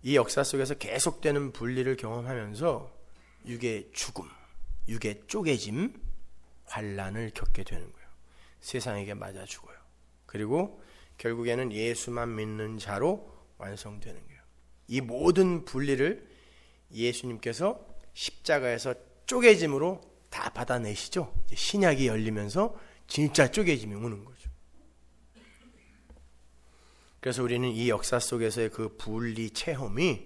이 역사 속에서 계속되는 분리를 경험하면서 육의 죽음, 육의 쪼개짐, 환난을 겪게 되는 거예요. 세상에게 맞아 죽어요. 그리고 결국에는 예수만 믿는 자로 완성되는 거예요. 이 모든 분리를 예수님께서 십자가에서 쪼개짐으로 다 받아내시죠. 신약이 열리면서 진짜 쪼개짐이 오는 거죠. 그래서 우리는 이 역사 속에서의 그 분리 체험이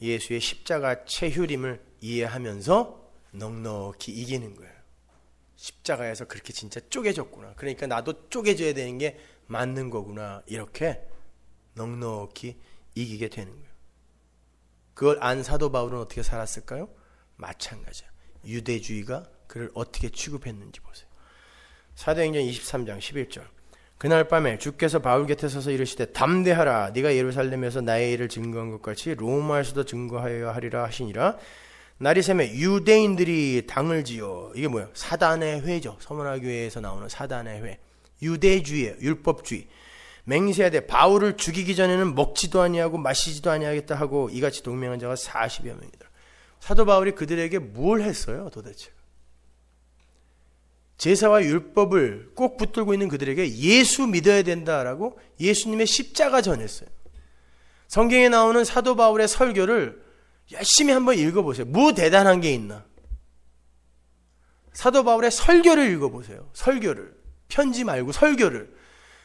예수의 십자가 체휴림을 이해하면서 넉넉히 이기는 거예요. 십자가에서 그렇게 진짜 쪼개졌구나. 그러니까 나도 쪼개져야 되는 게 맞는 거구나. 이렇게 넉넉히 이기게 되는 거예요. 그걸 안 사도 바울은 어떻게 살았을까요? 마찬가지야. 유대주의가 그를 어떻게 취급했는지 보세요. 사도행전 23장 11절. 그날 밤에 주께서 바울 곁에 서서 이르시되 담대하라. 네가 예루살렘에서 나의 일을 증거한 것 같이 로마에서도 증거하여야 하리라 하시니라. 날이 새매 유대인들이 당을 지어, 이게 뭐예요? 사단의 회죠. 서문화교회에서 나오는 사단의 회. 유대주의예요. 율법주의. 맹세하되 바울을 죽이기 전에는 먹지도 아니하고 마시지도 아니하겠다 하고 이같이 동맹한 자가 40여 명이더라. 사도 바울이 그들에게 뭘 했어요 도대체? 제사와 율법을 꼭 붙들고 있는 그들에게 예수 믿어야 된다라고 예수님의 십자가 전했어요. 성경에 나오는 사도 바울의 설교를 열심히 한번 읽어보세요. 뭐 대단한 게 있나? 사도 바울의 설교를 읽어보세요. 설교를. 편지 말고 설교를.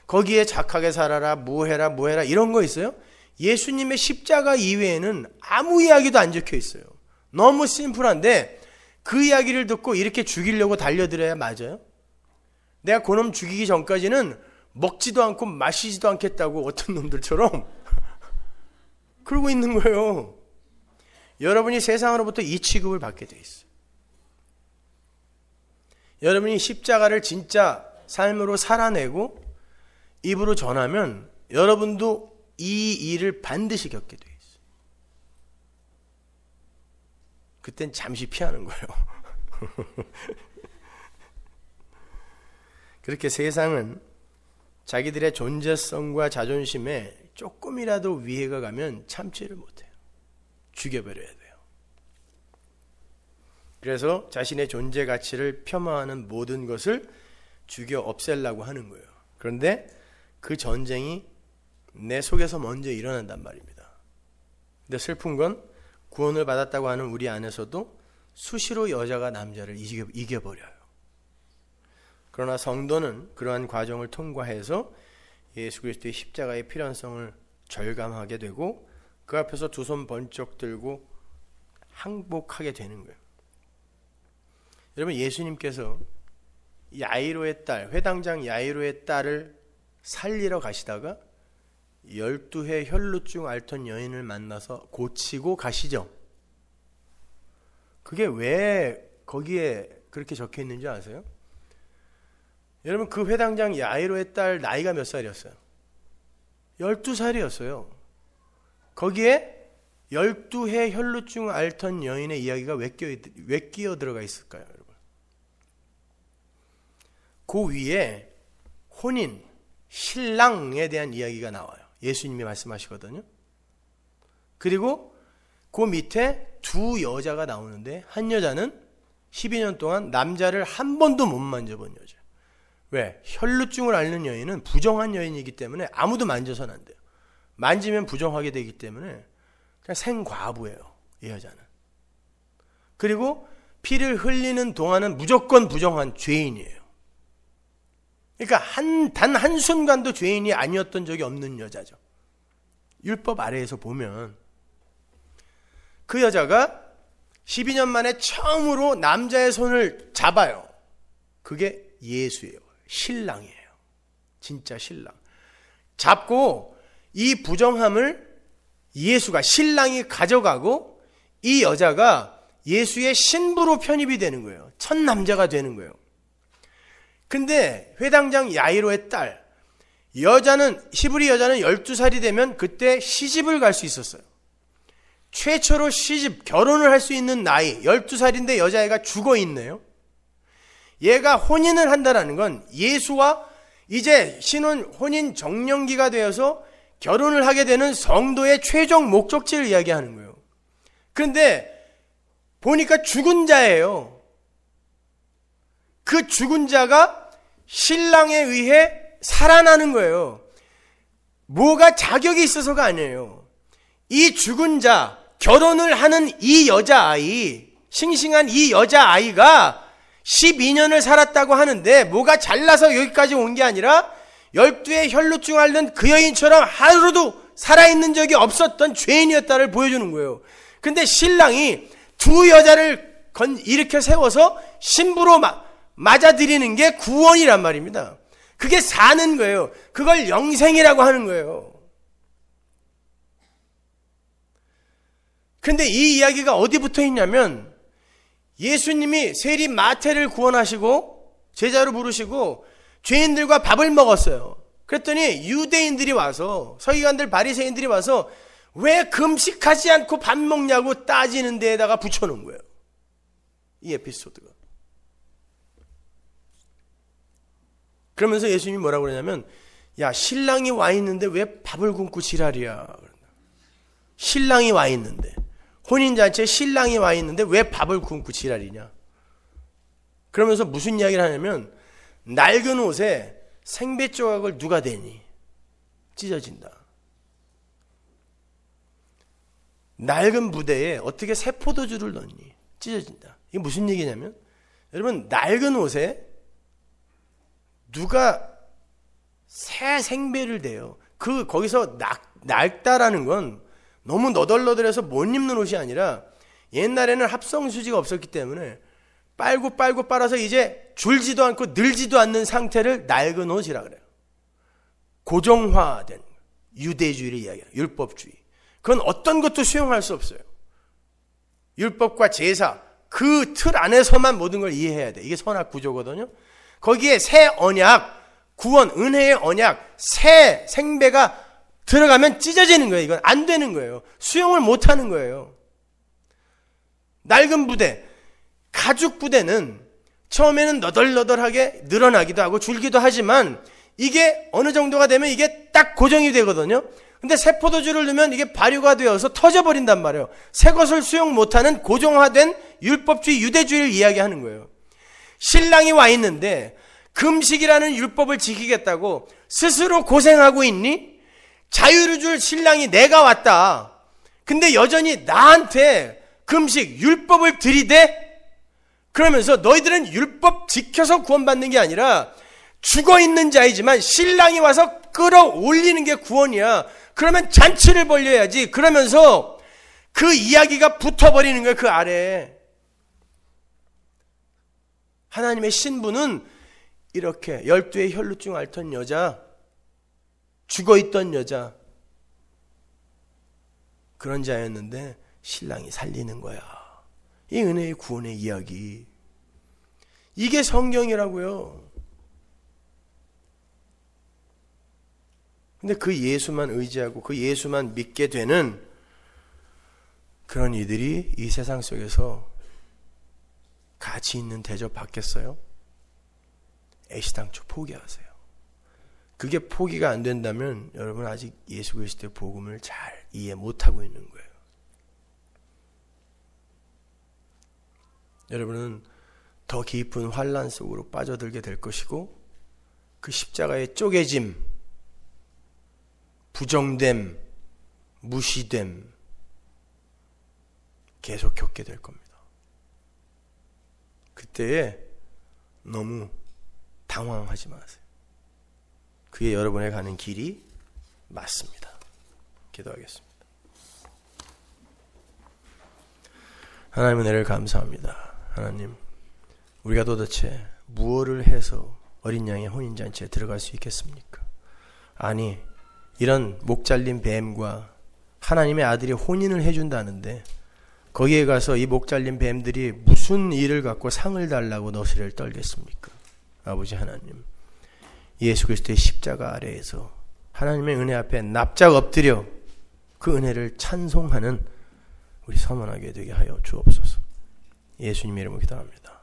거기에 착하게 살아라, 뭐 해라 이런 거 있어요? 예수님의 십자가 이외에는 아무 이야기도 안 적혀 있어요. 너무 심플한데 그 이야기를 듣고 이렇게 죽이려고 달려들어야 맞아요? 내가 그놈 죽이기 전까지는 먹지도 않고 마시지도 않겠다고 어떤 놈들처럼 그러고 있는 거예요. 여러분이 세상으로부터 이 취급을 받게 돼 있어요. 여러분이 십자가를 진짜 삶으로 살아내고 입으로 전하면 여러분도 이 일을 반드시 겪게 돼 있어요. 그땐 잠시 피하는 거예요. 그렇게 세상은 자기들의 존재성과 자존심에 조금이라도 위해가 가면 참지를 못해요. 죽여버려야 돼요. 그래서 자신의 존재 가치를 폄하하는 모든 것을 죽여 없애려고 하는 거예요. 그런데 그 전쟁이 내 속에서 먼저 일어난단 말입니다. 근데 슬픈 건 구원을 받았다고 하는 우리 안에서도 수시로 여자가 남자를 이겨버려요. 그러나 성도는 그러한 과정을 통과해서 예수 그리스도의 십자가의 필연성을 절감하게 되고 그 앞에서 두 손 번쩍 들고 항복하게 되는 거예요. 여러분, 예수님께서 야이로의 딸, 회당장 야이로의 딸을 살리러 가시다가 12해 혈루증 앓던 여인을 만나서 고치고 가시죠. 그게 왜 거기에 그렇게 적혀 있는지 아세요? 여러분, 그 회당장 야이로의 딸 나이가 몇 살이었어요? 12살이었어요. 거기에 12해 혈루증 앓던 여인의 이야기가 왜 끼어 들어가 있을까요, 여러분? 그 위에 혼인, 신랑에 대한 이야기가 나와요. 예수님이 말씀하시거든요. 그리고 그 밑에 두 여자가 나오는데 한 여자는 12년 동안 남자를 한 번도 못 만져본 여자. 왜? 혈루증을 앓는 여인은 부정한 여인이기 때문에 아무도 만져서는 안 돼요. 만지면 부정하게 되기 때문에 그냥 생과부예요, 이 여자는. 그리고 피를 흘리는 동안은 무조건 부정한 죄인이에요. 그러니까 단 한순간도 죄인이 아니었던 적이 없는 여자죠. 율법 아래에서 보면 그 여자가 12년 만에 처음으로 남자의 손을 잡아요. 그게 예수예요. 신랑이에요. 진짜 신랑. 잡고 이 부정함을 예수가, 신랑이 가져가고 이 여자가 예수의 신부로 편입이 되는 거예요. 첫 남자가 되는 거예요. 근데 회당장 야이로의 딸, 히브리 여자는 12살이 되면 그때 시집을 갈 수 있었어요. 최초로 결혼을 할 수 있는 나이, 12살인데 여자애가 죽어 있네요. 얘가 혼인을 한다는 건 예수와 이제 혼인 정령기가 되어서 결혼을 하게 되는 성도의 최종 목적지를 이야기하는 거예요. 그런데 보니까 죽은 자예요. 그 죽은 자가 신랑에 의해 살아나는 거예요. 뭐가 자격이 있어서가 아니에요. 이 죽은 자, 결혼을 하는 이 여자아이, 싱싱한 이 여자아이가 12년을 살았다고 하는데 뭐가 잘나서 여기까지 온 게 아니라 12의 혈루증 앓는 그 여인처럼 하루도 살아있는 적이 없었던 죄인이었다를 보여주는 거예요. 근데 신랑이 두 여자를 일으켜 세워서 신부로 맞아들이는 게 구원이란 말입니다. 그게 사는 거예요. 그걸 영생이라고 하는 거예요. 근데 이 이야기가 어디 붙어 있냐면 예수님이 세리 마태를 구원하시고 제자로 부르시고 죄인들과 밥을 먹었어요. 그랬더니 유대인들이 와서, 서기관들 바리새인들이 와서 왜 금식하지 않고 밥 먹냐고 따지는 데에다가 붙여놓은 거예요. 이 에피소드가. 그러면서 예수님이 뭐라고 그러냐면, 야, 신랑이 와 있는데 왜 밥을 굶고 지랄이야. 신랑이 와 있는데, 혼인잔치에 신랑이 와 있는데 왜 밥을 굶고 지랄이냐. 그러면서 무슨 이야기를 하냐면, 낡은 옷에 생배 조각을 누가 대니? 찢어진다. 낡은 부대에 어떻게 새 포도주를 넣니? 찢어진다. 이게 무슨 얘기냐면, 여러분, 낡은 옷에 누가 새 생배를 대요. 거기서 낡다라는 건 너무 너덜너덜해서 못 입는 옷이 아니라 옛날에는 합성수지가 없었기 때문에 빨고 빨아서 이제 줄지도 않고 늘지도 않는 상태를 낡은 옷이라 그래요. 고정화된 유대주의를 이야기해요. 율법주의. 그건 어떤 것도 수용할 수 없어요. 율법과 제사, 그 틀 안에서만 모든 걸 이해해야 돼. 이게 선악 구조거든요. 거기에 새 언약, 구원, 은혜의 언약, 새 생배가 들어가면 찢어지는 거예요. 이건 안 되는 거예요. 수용을 못 하는 거예요. 낡은 부대, 가죽 부대는 처음에는 너덜너덜하게 늘어나기도 하고 줄기도 하지만 이게 어느 정도가 되면 이게 딱 고정이 되거든요. 근데 새 포도주를 넣으면 이게 발효가 되어서 터져버린단 말이에요. 새 것을 수용 못하는 고정화된 율법주의, 유대주의를 이야기하는 거예요. 신랑이 와 있는데 금식이라는 율법을 지키겠다고 스스로 고생하고 있니? 자유를 줄 신랑이 내가 왔다. 근데 여전히 나한테 금식, 율법을 들이대? 그러면서 너희들은 율법 지켜서 구원받는 게 아니라 죽어있는 자이지만 신랑이 와서 끌어올리는 게 구원이야. 그러면 잔치를 벌려야지. 그러면서 그 이야기가 붙어버리는 거예요. 그 아래에. 하나님의 신부는 이렇게 12의 혈루증 앓던 여자, 죽어있던 여자, 그런 자였는데 신랑이 살리는 거야. 이 은혜의 구원의 이야기. 이게 성경이라고요. 근데 그 예수만 의지하고 그 예수만 믿게 되는 그런 이들이 이 세상 속에서 가치 있는 대접 받겠어요? 애시당초 포기하세요. 그게 포기가 안 된다면 여러분 아직 예수 그리스도의 복음을 잘 이해 못하고 있는 거예요. 여러분은 더 깊은 환난 속으로 빠져들게 될 것이고 그 십자가의 쪼개짐, 부정됨, 무시됨 계속 겪게 될 겁니다. 그때에 너무 당황하지 마세요. 그게 여러분의 가는 길이 맞습니다. 기도하겠습니다. 하나님 은혜를 감사합니다. 하나님, 우리가 도대체 무엇을 해서 어린 양의 혼인잔치에 들어갈 수 있겠습니까? 아니, 이런 목 잘린 뱀과 하나님의 아들이 혼인을 해준다는데 거기에 가서 이 목 잘린 뱀들이 무슨 일을 갖고 상을 달라고 너스레를 떨겠습니까? 아버지 하나님, 예수 그리스도의 십자가 아래에서 하나님의 은혜 앞에 납작 엎드려 그 은혜를 찬송하는 우리 선언하게 되게 하여 주옵소서. 예수님 이름으로 기도합니다.